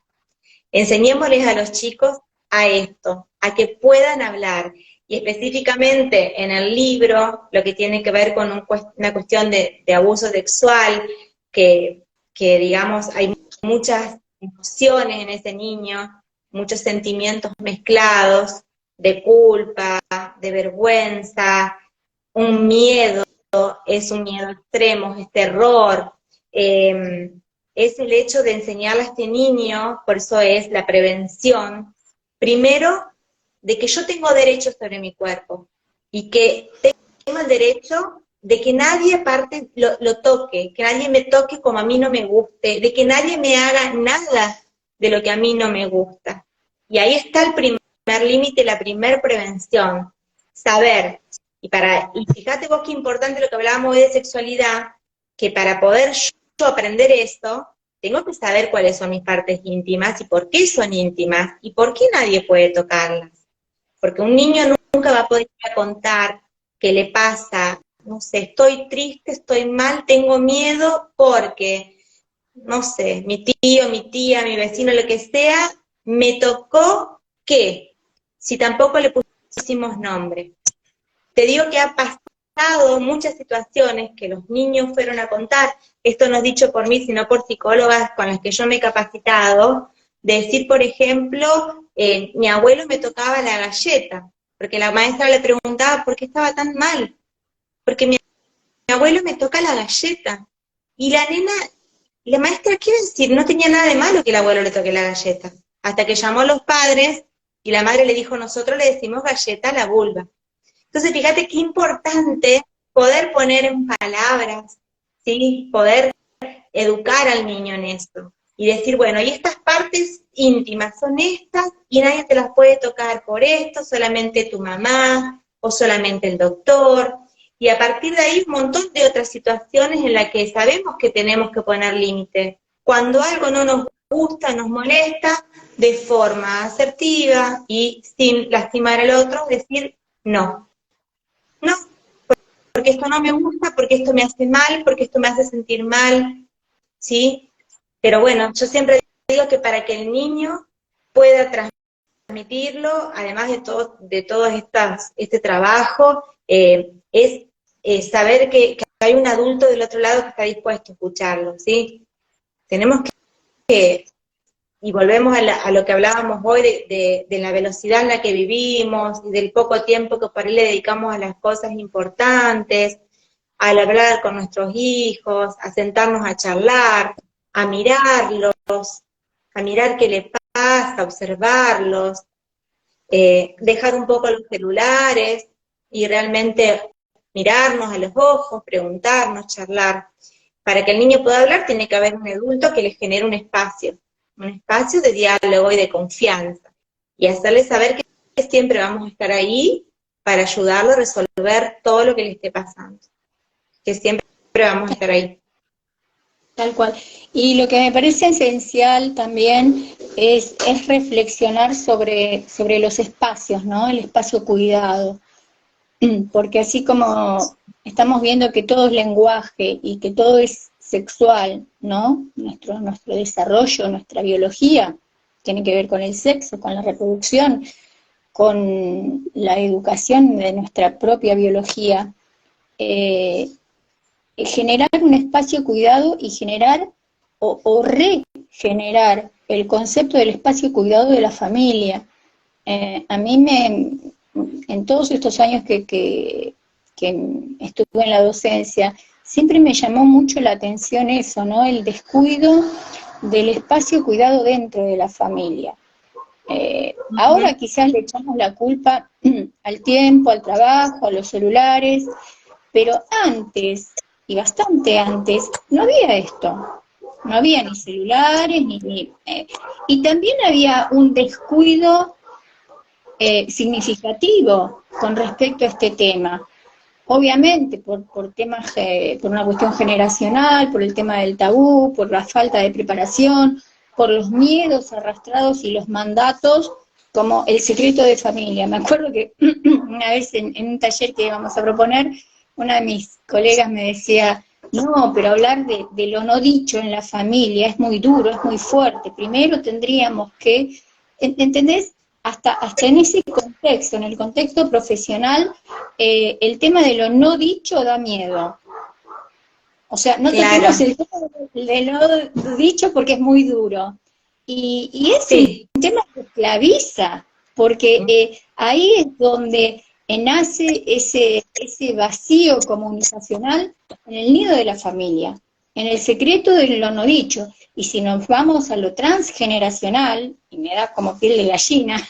Enseñémosles a los chicos a esto, a que puedan hablar, y específicamente en el libro, lo que tiene que ver con una cuestión de abuso sexual, que digamos hay muchas emociones en ese niño, muchos sentimientos mezclados, de culpa, de vergüenza, un miedo, es un miedo extremo, es terror, es el hecho de enseñarle a este niño, por eso es la prevención, primero, de que yo tengo derecho sobre mi cuerpo, y que tengo el derecho de que nadie aparte lo toque, que nadie me toque como a mí no me guste, de que nadie me haga nada de lo que a mí no me gusta. Y ahí está el primer límite, la primer prevención, saber, y fíjate vos qué importante lo que hablábamos hoy de sexualidad, que para poder yo aprender esto, tengo que saber cuáles son mis partes íntimas, y por qué son íntimas, y por qué nadie puede tocarlas. Porque un niño nunca va a poder contar qué le pasa, no sé, estoy triste, estoy mal, tengo miedo porque, no sé, mi tío, mi tía, mi vecino, lo que sea, me tocó ¿qué? Si tampoco le pusimos nombre. Te digo que ha pasado muchas situaciones que los niños fueron a contar, esto no es dicho por mí, sino por psicólogas con las que yo me he capacitado, de decir, por ejemplo, mi abuelo me tocaba la galleta, porque la maestra le preguntaba por qué estaba tan mal, porque mi abuelo me toca la galleta, y la nena, la maestra, ¿qué iba a decir? No tenía nada de malo que el abuelo le toque la galleta, hasta que llamó a los padres, y la madre le dijo, nosotros le decimos galleta a la vulva. Entonces, fíjate qué importante poder poner en palabras, ¿sí? Poder educar al niño en esto. Y decir, bueno, y estas partes íntimas son estas, y nadie te las puede tocar por esto, solamente tu mamá, o solamente el doctor. Y a partir de ahí un montón de otras situaciones en las que sabemos que tenemos que poner límite. Cuando algo no nos gusta, nos molesta, de forma asertiva y sin lastimar al otro, decir no. No, porque esto no me gusta, porque esto me hace mal, porque esto me hace sentir mal, ¿sí? Pero bueno, yo siempre digo que para que el niño pueda transmitirlo, además de todo este trabajo, es saber que hay un adulto del otro lado que está dispuesto a escucharlo, ¿sí? Tenemos que y volvemos a lo que hablábamos hoy de la velocidad en la que vivimos, y del poco tiempo que por ahí le dedicamos a las cosas importantes, al hablar con nuestros hijos, a sentarnos a charlar, a mirarlos, a mirar qué les pasa, a observarlos, dejar un poco los celulares y realmente mirarnos a los ojos, preguntarnos, charlar. Para que el niño pueda hablar tiene que haber un adulto que le genere un espacio de diálogo y de confianza, y hacerle saber que siempre vamos a estar ahí para ayudarlo a resolver todo lo que le esté pasando, que siempre vamos a estar ahí. Tal cual. Y lo que me parece esencial también es reflexionar sobre los espacios, ¿no? El espacio cuidado. Porque así como estamos viendo que todo es lenguaje y que todo es sexual, ¿no? Nuestro desarrollo, nuestra biología, tiene que ver con el sexo, con la reproducción, con la educación de nuestra propia biología. Generar un espacio cuidado y generar o regenerar el concepto del espacio cuidado de la familia. A mí en todos estos años que estuve en la docencia, siempre me llamó mucho la atención eso, ¿no? El descuido del espacio cuidado dentro de la familia. Ahora quizás le echamos la culpa al tiempo, al trabajo, a los celulares, pero antes, y bastante antes, no había esto. No había ni celulares, y también había un descuido significativo con respecto a este tema. Obviamente, por temas, por una cuestión generacional, por el tema del tabú, por la falta de preparación, por los miedos arrastrados y los mandatos, como el secreto de familia. Me acuerdo que una vez en un taller que íbamos a proponer, una de mis colegas me decía, no, pero hablar de lo no dicho en la familia es muy duro, es muy fuerte. Primero tendríamos que, ¿entendés? Hasta en ese contexto, en el contexto profesional, el tema de lo no dicho da miedo. O sea, no Claro, toquemos el tema de lo dicho porque es muy duro. Y es sí. un tema que esclaviza, porque ahí es donde nace ese vacío comunicacional en el nido de la familia, en el secreto de lo no dicho. Y si nos vamos a lo transgeneracional, y me da como piel de gallina,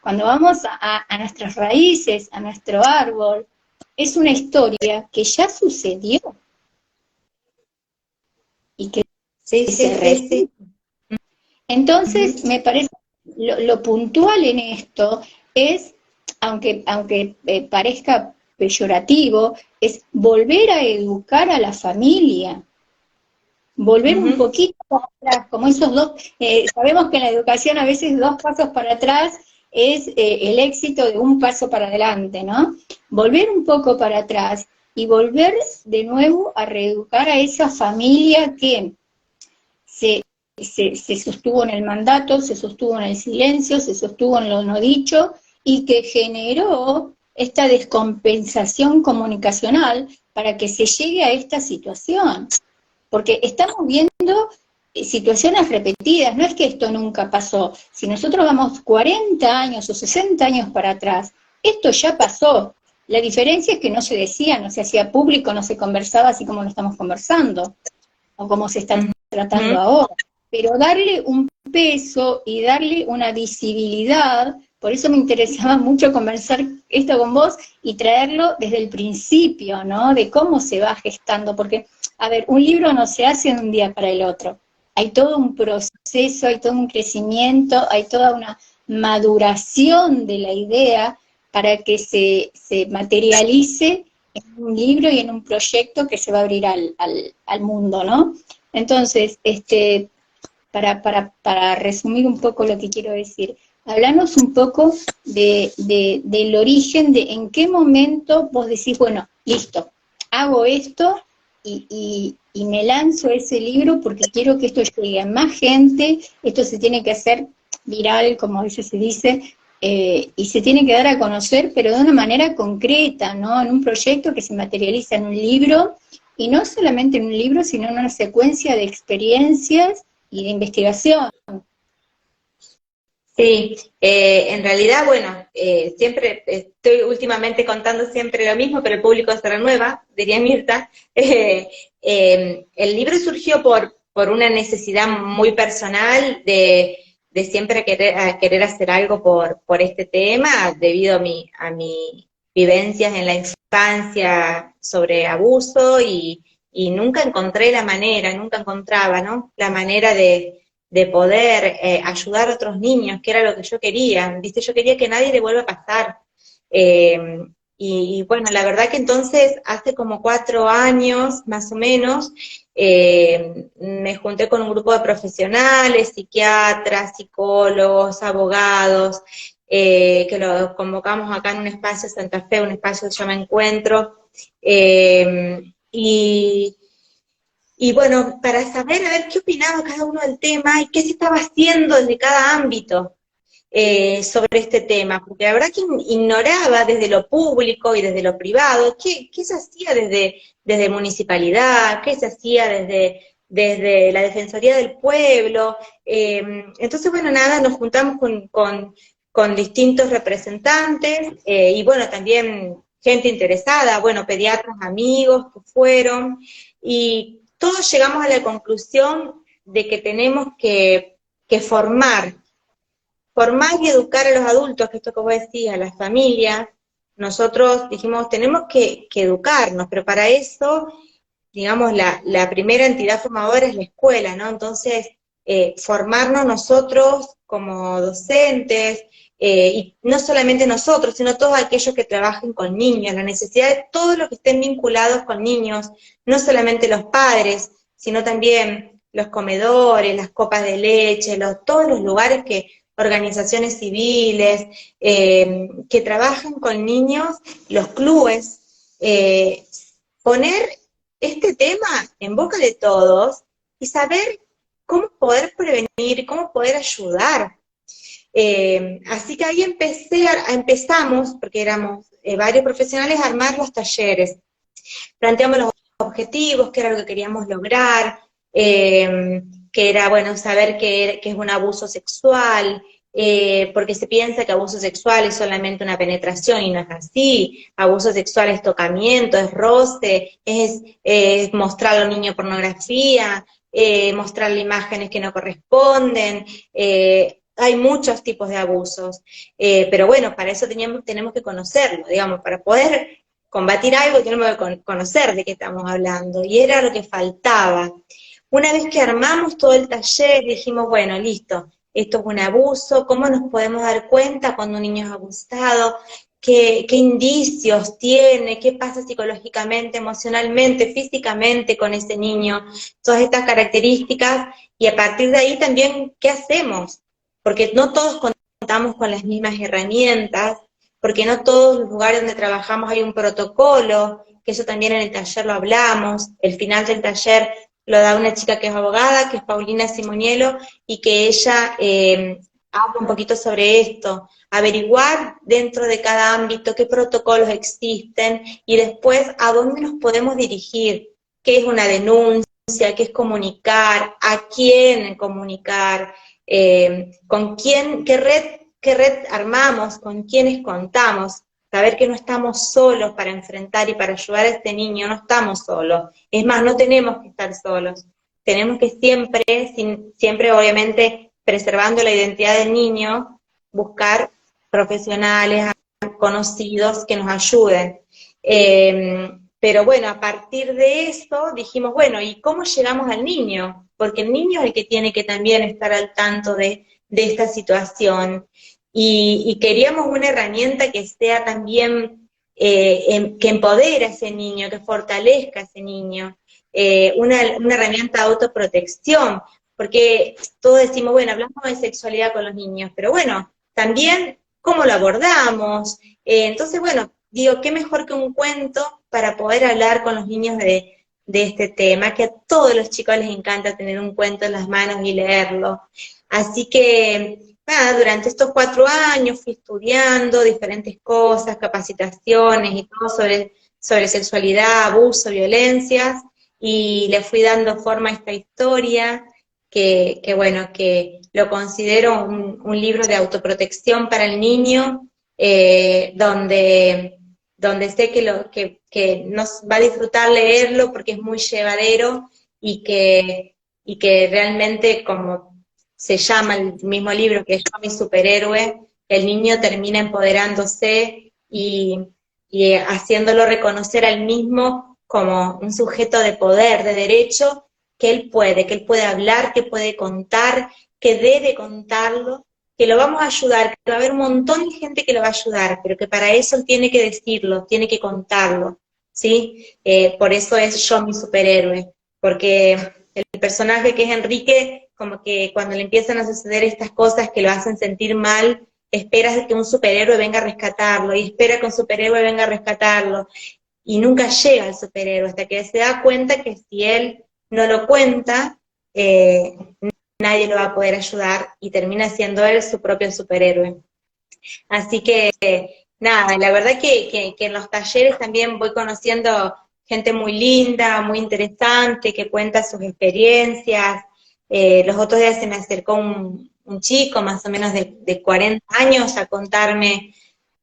cuando vamos a nuestras raíces, a nuestro árbol, es una historia que ya sucedió y que Sí, sí, se sí, repite. sí. Entonces, Ujú. me parece lo puntual en esto es, aunque parezca peyorativo, es volver a educar a la familia, volver un Ujú. poquito para atrás, como esos dos, sabemos que en la educación a veces 2 pasos para atrás es el éxito de un paso para adelante, ¿no? Volver un poco para atrás y volver de nuevo a reeducar a esa familia que se, se sostuvo en el mandato, se sostuvo en el silencio, se sostuvo en lo no dicho, y que generó esta descompensación comunicacional para que se llegue a esta situación. Porque estamos viendo situaciones repetidas, no es que esto nunca pasó. Si nosotros vamos 40 años o 60 años para atrás, esto ya pasó. La diferencia es que no se decía, no se hacía público, no se conversaba así como lo estamos conversando, o como se está tratando Ujú. ahora. Pero darle un peso y darle una visibilidad, por eso me interesaba mucho conversar esto con vos y traerlo desde el principio, ¿no? De cómo se va gestando, porque, a ver, un libro no se hace de un día para el otro. Hay todo un proceso, hay todo un crecimiento, hay toda una maduración de la idea para que se materialice en un libro y en un proyecto que se va a abrir al mundo, ¿no? Entonces, para resumir un poco lo que quiero decir, hablanos un poco del origen, de en qué momento vos decís, bueno, listo, hago esto y me lanzo ese libro porque quiero que esto llegue a más gente, esto se tiene que hacer viral, como a veces se dice, y se tiene que dar a conocer, pero de una manera concreta, ¿no? En un proyecto que se materializa en un libro, y no solamente en un libro, sino en una secuencia de experiencias y de investigación. Sí, en realidad, bueno, siempre estoy últimamente contando siempre lo mismo, pero el público se renueva, diría Mirta. El libro surgió por una necesidad muy personal de siempre querer hacer algo por este tema, debido a mi vivencias en la infancia sobre abuso y nunca encontré la manera, nunca encontraba, ¿no? La manera de poder ayudar a otros niños, que era lo que yo quería, ¿viste? Yo quería que nadie le vuelva a pasar. Eh, y bueno, la verdad que entonces, hace como 4 años, más o menos, me junté con un grupo de profesionales, psiquiatras, psicólogos, abogados, que los convocamos acá en un espacio Santa Fe, un espacio que se llama Encuentro, y bueno, para saber a ver qué opinaba cada uno del tema y qué se estaba haciendo desde cada ámbito sobre este tema, porque la verdad que ignoraba desde lo público y desde lo privado qué se hacía desde municipalidad, qué se hacía desde la Defensoría del Pueblo. Entonces, bueno, nada, nos juntamos con distintos representantes y bueno, también gente interesada, bueno, pediatras amigos que fueron, y todos llegamos a la conclusión de que tenemos que formar y educar a los adultos, que esto que vos decís, a las familias. Nosotros dijimos, tenemos que educarnos, pero para eso digamos, la primera entidad formadora es la escuela, ¿no? Entonces, formarnos nosotros como docentes, y no solamente nosotros, sino todos aquellos que trabajen con niños, la necesidad de todos los que estén vinculados con niños, no solamente los padres, sino también los comedores, las copas de leche, todos los lugares organizaciones civiles, que trabajan con niños, los clubes, poner este tema en boca de todos y saber cómo poder prevenir, cómo poder ayudar. Así que ahí empezamos, porque éramos varios profesionales, a armar los talleres. Planteamos los objetivos, qué era lo que queríamos lograr, que era, bueno, saber qué es un abuso sexual, porque se piensa que abuso sexual es solamente una penetración, y no es así. Abuso sexual es tocamiento, es roce, es mostrar a los niños pornografía, mostrarle imágenes que no corresponden, hay muchos tipos de abusos, pero bueno, para eso tenemos que conocerlo, digamos, para poder combatir algo tenemos que conocer de qué estamos hablando, y era lo que faltaba. Una vez que armamos todo el taller, dijimos, bueno, listo, esto es un abuso, ¿cómo nos podemos dar cuenta cuando un niño es abusado? ¿Qué indicios tiene? ¿Qué pasa psicológicamente, emocionalmente, físicamente con ese niño? Todas estas características, y a partir de ahí también, ¿qué hacemos? Porque no todos contamos con las mismas herramientas, porque no todos los lugares donde trabajamos hay un protocolo, que eso también en el taller lo hablamos. El final del taller lo da una chica que es abogada, que es Paulina Simonielo, y que ella habla un poquito sobre esto, averiguar dentro de cada ámbito qué protocolos existen, y después a dónde nos podemos dirigir, qué es una denuncia, qué es comunicar, a quién comunicar, con quién, qué red armamos, con quiénes contamos, saber que no estamos solos para enfrentar y para ayudar a este niño, no estamos solos. Es más, no tenemos que estar solos. Tenemos que siempre obviamente preservando la identidad del niño, buscar profesionales, conocidos que nos ayuden. Pero bueno, a partir de eso dijimos, bueno, ¿y cómo llegamos al niño? Porque el niño es el que tiene que también estar al tanto de esta situación. Y queríamos una herramienta que sea también, que empodere a ese niño, que fortalezca a ese niño, una herramienta de autoprotección, porque todos decimos, bueno, hablamos de sexualidad con los niños, pero bueno, también cómo lo abordamos. Entonces, bueno, digo, qué mejor que un cuento para poder hablar con los niños de este tema, que a todos los chicos les encanta tener un cuento en las manos y leerlo. Así que, nada, durante estos 4 años fui estudiando diferentes cosas, capacitaciones y todo sobre sexualidad, abuso, violencias, y le fui dando forma a esta historia, que bueno, que lo considero un libro de autoprotección para el niño, donde sé que nos va a disfrutar leerlo porque es muy llevadero, y que realmente, como se llama el mismo libro, que es Yo, mi superhéroe, el niño termina empoderándose y haciéndolo reconocer al mismo como un sujeto de poder, de derecho, que él puede hablar, que puede contar, que debe contarlo, que lo vamos a ayudar, que va a haber un montón de gente que lo va a ayudar, pero que para eso él tiene que decirlo, tiene que contarlo, ¿sí? Por eso es Yo, mi superhéroe, porque el personaje que es Enrique, como que cuando le empiezan a suceder estas cosas que lo hacen sentir mal, espera que un superhéroe venga a rescatarlo, y espera que un superhéroe venga a rescatarlo, y nunca llega el superhéroe, hasta que se da cuenta que si él no lo cuenta, nadie lo va a poder ayudar, y termina siendo él su propio superhéroe. Así que, nada, la verdad que en los talleres también voy conociendo gente muy linda, muy interesante, que cuenta sus experiencias. Los otros días se me acercó un chico más o menos de 40 años a contarme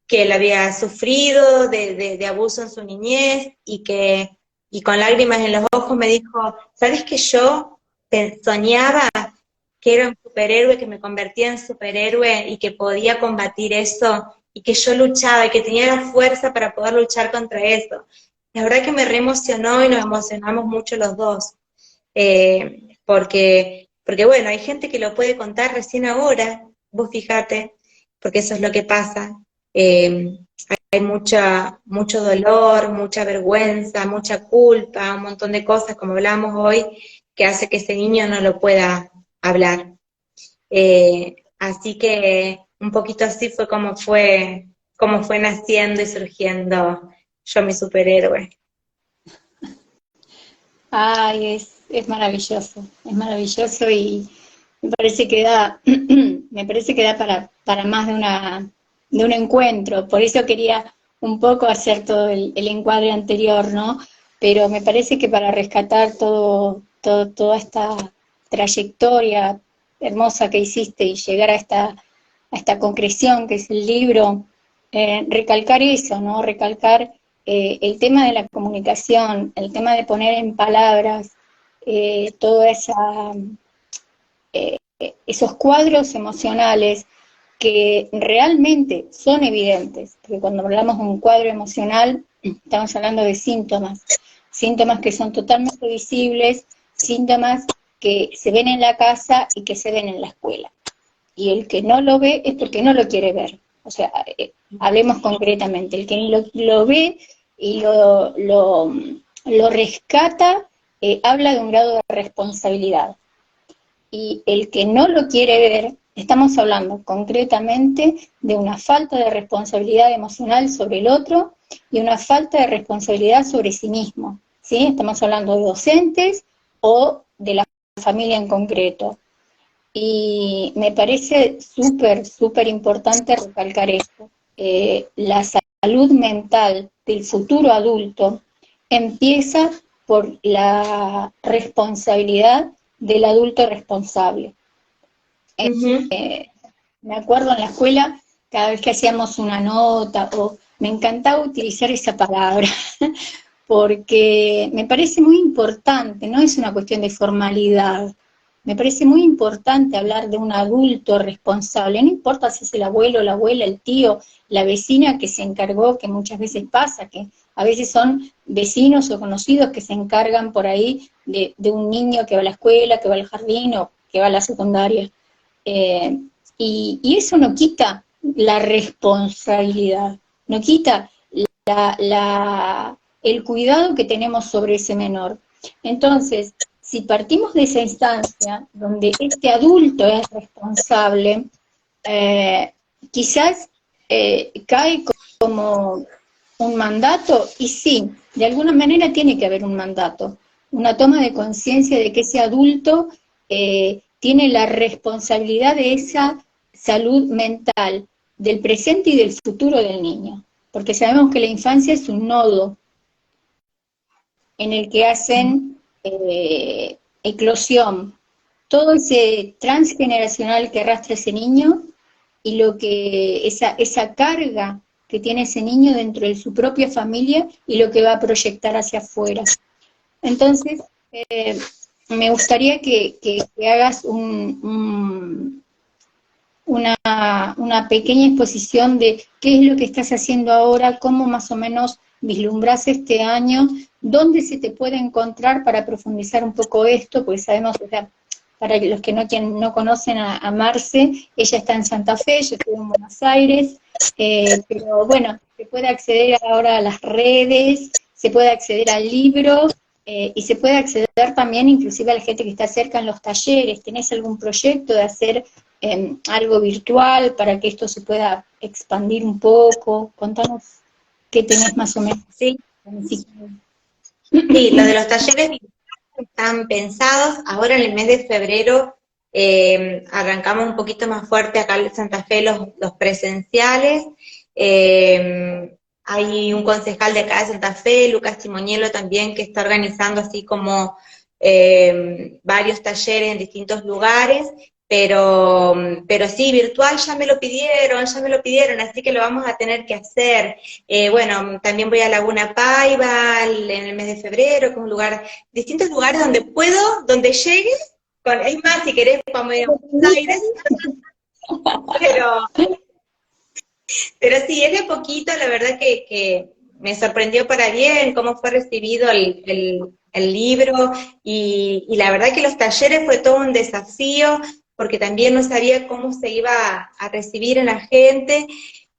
que él había sufrido de abuso en su niñez, y con lágrimas en los ojos me dijo, ¿sabes que yo soñaba que era un superhéroe, que me convertía en superhéroe y que podía combatir eso, y que yo luchaba y que tenía la fuerza para poder luchar contra eso? la verdad que me reemocionó y nos emocionamos mucho los dos, porque bueno, hay gente que lo puede contar recién ahora, vos fíjate, porque eso es lo que pasa. Eh, Hay mucho dolor, mucha vergüenza, mucha culpa, un montón de cosas, como hablamos hoy, que hace que ese niño no lo pueda hablar. Así que un poquito así fue como fue naciendo y surgiendo Yo, mi superhéroe. Ay, es maravilloso y me parece que da, me parece que da para más de un encuentro. Por eso quería un poco hacer todo el encuadre anterior, ¿no? Pero me parece que para rescatar toda esta trayectoria hermosa que hiciste y llegar a esta concreción que es el libro, recalcar eso, ¿no? Recalcar el tema de la comunicación, el tema de poner en palabras toda esos cuadros emocionales que realmente son evidentes, porque cuando hablamos de un cuadro emocional, estamos hablando de síntomas, síntomas que son totalmente visibles, síntomas que se ven en la casa y que se ven en la escuela. Y el que no lo ve es porque no lo quiere ver. O sea, hablemos concretamente, el que lo ve y lo rescata, habla de un grado de responsabilidad. Y el que no lo quiere ver, estamos hablando concretamente de una falta de responsabilidad emocional sobre el otro y una falta de responsabilidad sobre sí mismo, ¿sí? Estamos hablando de docentes o de la familia en concreto. Y me parece súper importante recalcar esto. La salud mental del futuro adulto empieza por la responsabilidad del adulto responsable. Ujú. Me acuerdo en la escuela, cada vez que hacíamos una nota, o me encantaba utilizar esa palabra, porque me parece muy importante, no es una cuestión de formalidad, me parece muy importante hablar de un adulto responsable, no importa si es el abuelo, la abuela, el tío, la vecina que se encargó, que muchas veces pasa, que a veces son vecinos o conocidos que se encargan por ahí de un niño que va a la escuela, que va al jardín o que va a la secundaria. Eh, y eso no quita la responsabilidad, no quita el cuidado que tenemos sobre ese menor. Entonces, si partimos de esa instancia donde este adulto es responsable, eh, quizás cae como un mandato, y sí, de alguna manera tiene que haber un mandato, una toma de conciencia de que ese adulto tiene la responsabilidad de esa salud mental, del presente y del futuro del niño, porque sabemos que la infancia es un nodo en el que hacen eclosión todo ese transgeneracional que arrastra ese niño y lo que esa carga que tiene ese niño dentro de su propia familia y lo que va a proyectar hacia afuera. Entonces, me gustaría que hagas una pequeña exposición de qué es lo que estás haciendo ahora, cómo más o menos vislumbras este año, dónde se te puede encontrar para profundizar un poco esto, porque sabemos, o sea, para los que no conocen a Marce, ella está en Santa Fe, yo estoy en Buenos Aires, pero bueno, se puede acceder ahora a las redes, se puede acceder al libro, y se puede acceder también inclusive a la gente que está cerca en los talleres. ¿Tenés algún proyecto de hacer algo virtual para que esto se pueda expandir un poco? Contanos qué tenés más o menos. Sí, sí, lo de los talleres están pensados. Ahora en el mes de febrero arrancamos un poquito más fuerte acá en Santa Fe los presenciales. Hay un concejal de acá de Santa Fe, Lucas Chimoñelo también, que está organizando así como varios talleres en distintos lugares, pero sí, virtual ya me lo pidieron, así que lo vamos a tener que hacer. Bueno, también voy a Laguna Paiva en el mes de febrero, que es un lugar, distintos lugares donde puedo, donde llegue, es más, si querés, vamos a ir a Buenos Aires, pero, pero sí, es de poquito, la verdad que me sorprendió para bien cómo fue recibido el libro, y la verdad que los talleres fue todo un desafío, porque también no sabía cómo se iba a recibir en la gente,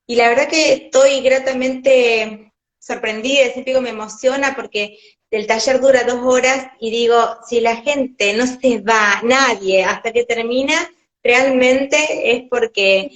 y la verdad que estoy gratamente sorprendida, siempre digo, me emociona porque el taller dura 2 horas y digo, si la gente no se va, nadie, hasta que termina, realmente es porque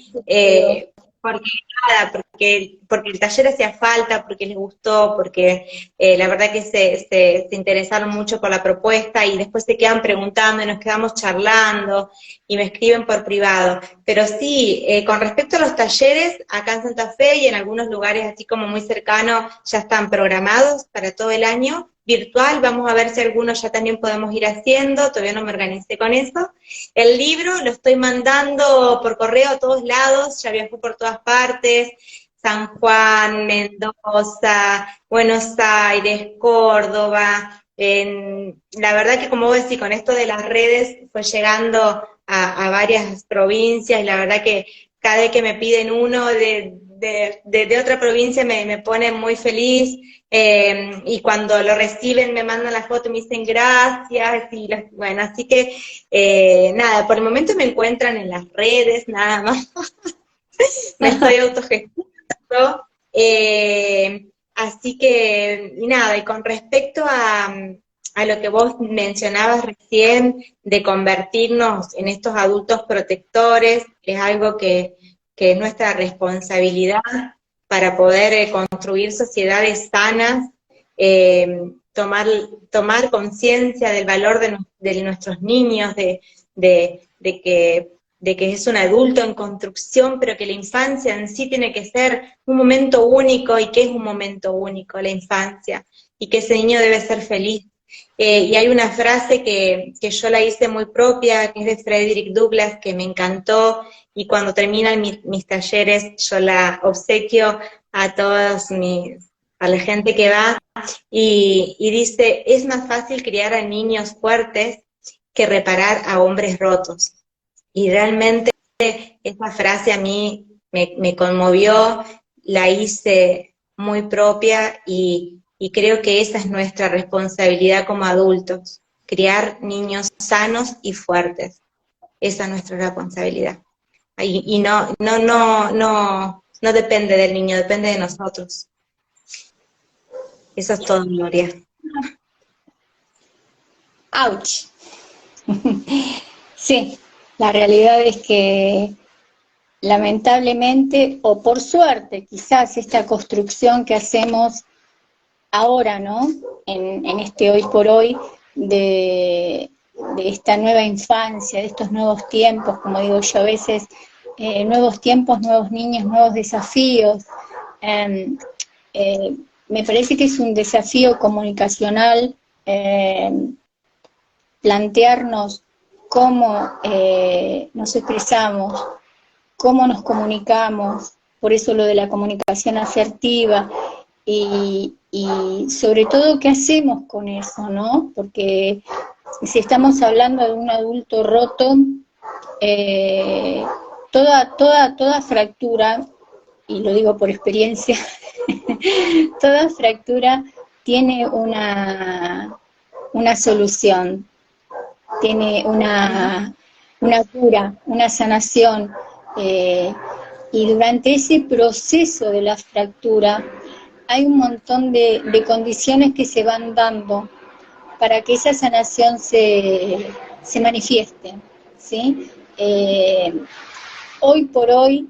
nada, porque el taller hacía falta, porque les gustó, porque la verdad que se interesaron mucho por la propuesta y después se quedan preguntando y nos quedamos charlando y me escriben por privado. Pero sí, con respecto a los talleres, acá en Santa Fe y en algunos lugares así como muy cercanos ya están programados para todo el año. Virtual, vamos a ver si algunos ya también podemos ir haciendo, todavía no me organicé con eso. El libro lo estoy mandando por correo a todos lados, ya viajó por todas partes, San Juan, Mendoza, Buenos Aires, Córdoba. La verdad que como vos decís, con esto de las redes fue llegando a varias provincias, y la verdad que cada vez que me piden uno de otra provincia me pone muy feliz. Y cuando lo reciben me mandan la foto y me dicen gracias, y bueno, así que nada, por el momento me encuentran en las redes, nada más, me estoy autogestionando, así que, y nada, y con respecto a lo que vos mencionabas recién, de convertirnos en estos adultos protectores, es algo que es nuestra responsabilidad para poder construir sociedades sanas, tomar conciencia del valor de nuestros niños, de que es un adulto en construcción, pero que la infancia en sí tiene que ser un momento único, y que es un momento único la infancia, y que ese niño debe ser feliz. Y hay una frase que yo la hice muy propia, que es de Frederick Douglass, que me encantó, y cuando terminan mis talleres yo la obsequio a a la gente que va, y dice, es más fácil criar a niños fuertes que reparar a hombres rotos. Y realmente esa frase a mí me conmovió, la hice muy propia, y creo que esa es nuestra responsabilidad como adultos, criar niños sanos y fuertes. Esa es nuestra responsabilidad. Y no depende del niño, depende de nosotros. Eso es todo, Gloria. ¡Auch! Sí, la realidad es que lamentablemente, o por suerte, quizás esta construcción que hacemos ahora, ¿no? En este hoy por hoy, de esta nueva infancia, de estos nuevos tiempos, como digo yo a veces, nuevos tiempos, nuevos niños, nuevos desafíos. Me parece que es un desafío comunicacional, plantearnos cómo nos expresamos, cómo nos comunicamos, por eso lo de la comunicación asertiva, y sobre todo qué hacemos con eso, ¿no? Porque si estamos hablando de un adulto roto, toda fractura, y lo digo por experiencia, toda fractura tiene una solución, tiene una cura, una sanación, y durante ese proceso de la fractura hay un montón de condiciones que se van dando para que esa sanación se manifieste, ¿sí? Hoy por hoy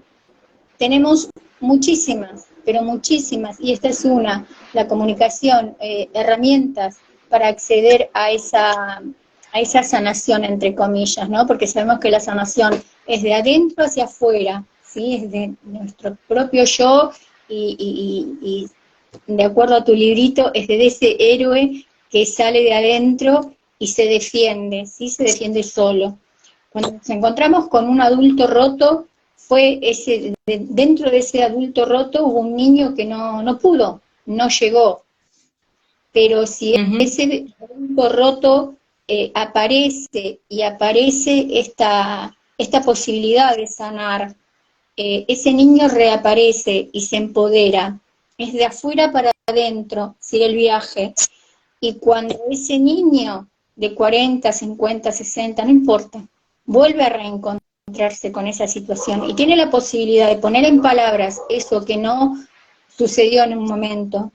tenemos muchísimas, pero muchísimas, y esta es una, la comunicación, herramientas para acceder a esa sanación, entre comillas, ¿no? Porque sabemos que la sanación es de adentro hacia afuera, ¿sí? Es de nuestro propio yo, y de acuerdo a tu librito, es de ese héroe que sale de adentro y se defiende, ¿sí? Se defiende solo. Cuando nos encontramos con un adulto roto, dentro de ese adulto roto hubo un niño que no pudo, no llegó. Pero si ese adulto roto aparece esta posibilidad de sanar, ese niño reaparece y se empodera. Es de afuera para adentro, sigue el viaje, y cuando ese niño de 40, 50, 60, no importa, vuelve a reencontrarse con esa situación y tiene la posibilidad de poner en palabras eso que no sucedió en un momento,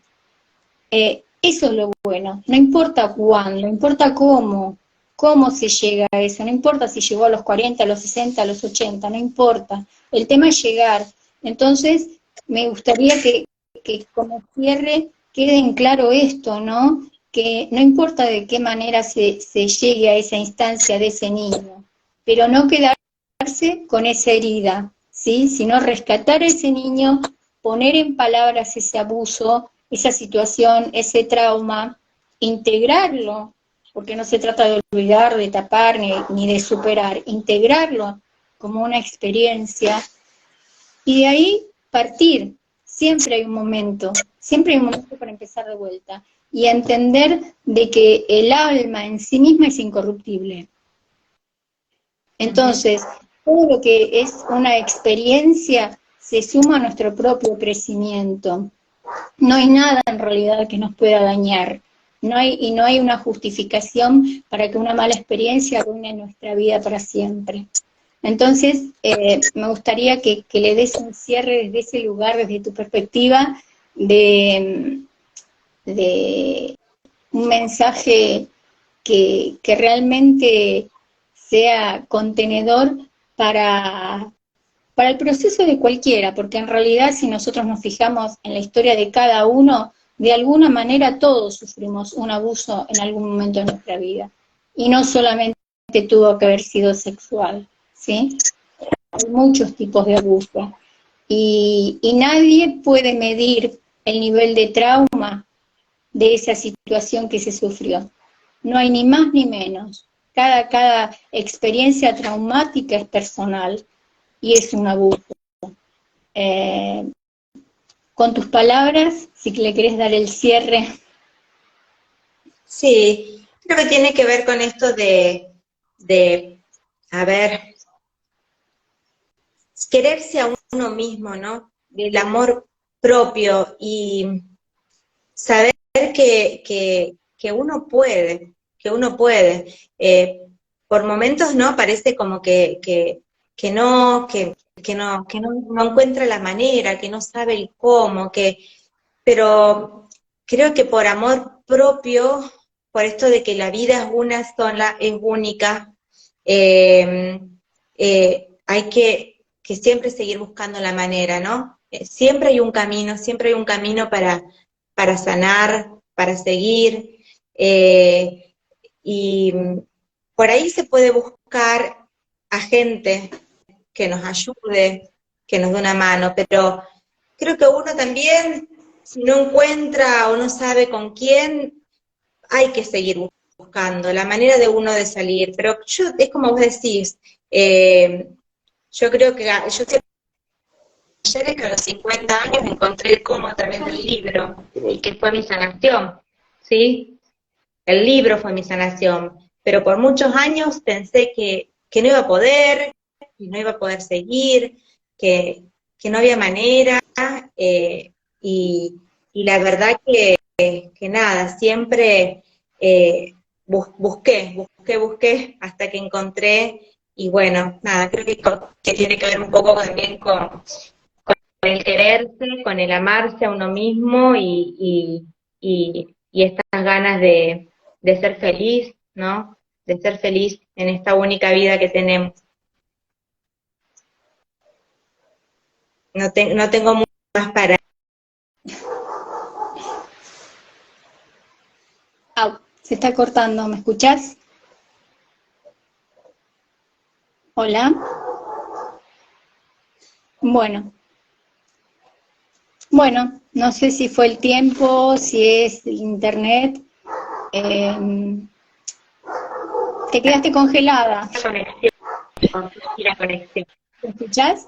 eso es lo bueno, no importa cuándo, importa cómo se llega a eso, no importa si llegó a los 40, a los 60, a los 80, no importa, el tema es llegar. Entonces, me gustaría que como cierre quede en claro esto, ¿no? Que no importa de qué manera se llegue a esa instancia de ese niño, pero no quedarse con esa herida, ¿sí? Sino rescatar a ese niño, poner en palabras ese abuso, esa situación, ese trauma, integrarlo, porque no se trata de olvidar, de tapar, ni de superar, integrarlo como una experiencia, y de ahí partir. Siempre hay un momento para empezar de vuelta, y entender de que el alma en sí misma es incorruptible. Entonces, todo lo que es una experiencia se suma a nuestro propio crecimiento. No hay nada en realidad que nos pueda dañar. No hay una justificación para que una mala experiencia arruine nuestra vida para siempre. Entonces, me gustaría que le des un cierre desde ese lugar, desde tu perspectiva, de un mensaje que realmente sea contenedor para el proceso de cualquiera, porque en realidad si nosotros nos fijamos en la historia de cada uno, de alguna manera todos sufrimos un abuso en algún momento de nuestra vida. Y no solamente tuvo que haber sido sexual, ¿sí? Hay muchos tipos de abuso. Y nadie puede medir el nivel de trauma de esa situación que se sufrió. No hay ni más ni menos. Cada experiencia traumática es personal y es un abuso. Con tus palabras, si le querés dar el cierre. Sí, creo que tiene que ver con esto a ver, quererse a uno mismo, ¿no? El amor propio y saber que uno puede, por momentos, ¿no? Parece como que no encuentra la manera, que no sabe el cómo, pero creo que por amor propio, por esto de que la vida es una sola, es única, hay que siempre seguir buscando la manera, ¿no? Siempre hay un camino para sanar, para seguir, y por ahí se puede buscar a gente que nos ayude, que nos dé una mano, pero creo que uno también, si no encuentra o no sabe con quién, hay que seguir buscando la manera de uno de salir, pero es como vos decís, yo creo que yo siempre ayer que a los 50 años encontré el cómo a través del libro, y que fue mi sanación, ¿sí? El libro fue mi sanación, pero por muchos años pensé que no iba a poder, que no iba a poder seguir, que no había manera, y la verdad que nada, siempre busqué hasta que encontré, y bueno, nada, creo que tiene que ver un poco también con el quererse, con el amarse a uno mismo y estas ganas de ser feliz, ¿no? De ser feliz en esta única vida que tenemos. No tengo mucho más para... Se está cortando, ¿me escuchás? Hola. Bueno, no sé si fue el tiempo, si es el internet. Te quedaste congelada. La conexión. ¿Me escuchás?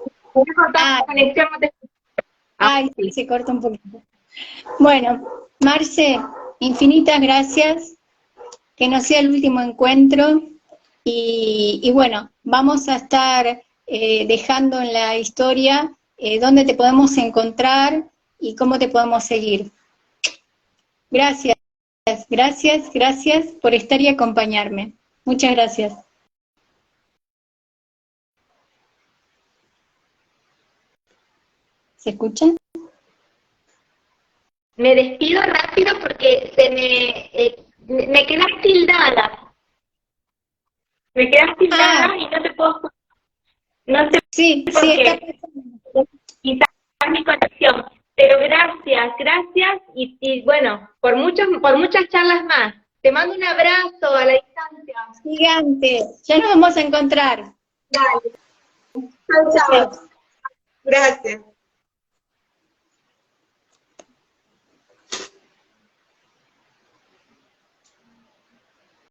La conexión no te... Ay, sí, se corta un poquito. Bueno, Marce, infinitas gracias. Que no sea el último encuentro. Y bueno, vamos a estar dejando en la historia dónde te podemos encontrar y cómo te podemos seguir. Gracias, gracias por estar y acompañarme. Muchas gracias. ¿Se escucha? Me despido rápido porque me quedas tildada. Me quedas tildada y no te puedo... No sé Sí, por sí, qué. Quizás mi conexión. Pero gracias y bueno, por muchas charlas más. Te mando un abrazo a la distancia. gigante. Ya nos vamos a encontrar. Dale. Chao, chao. Gracias.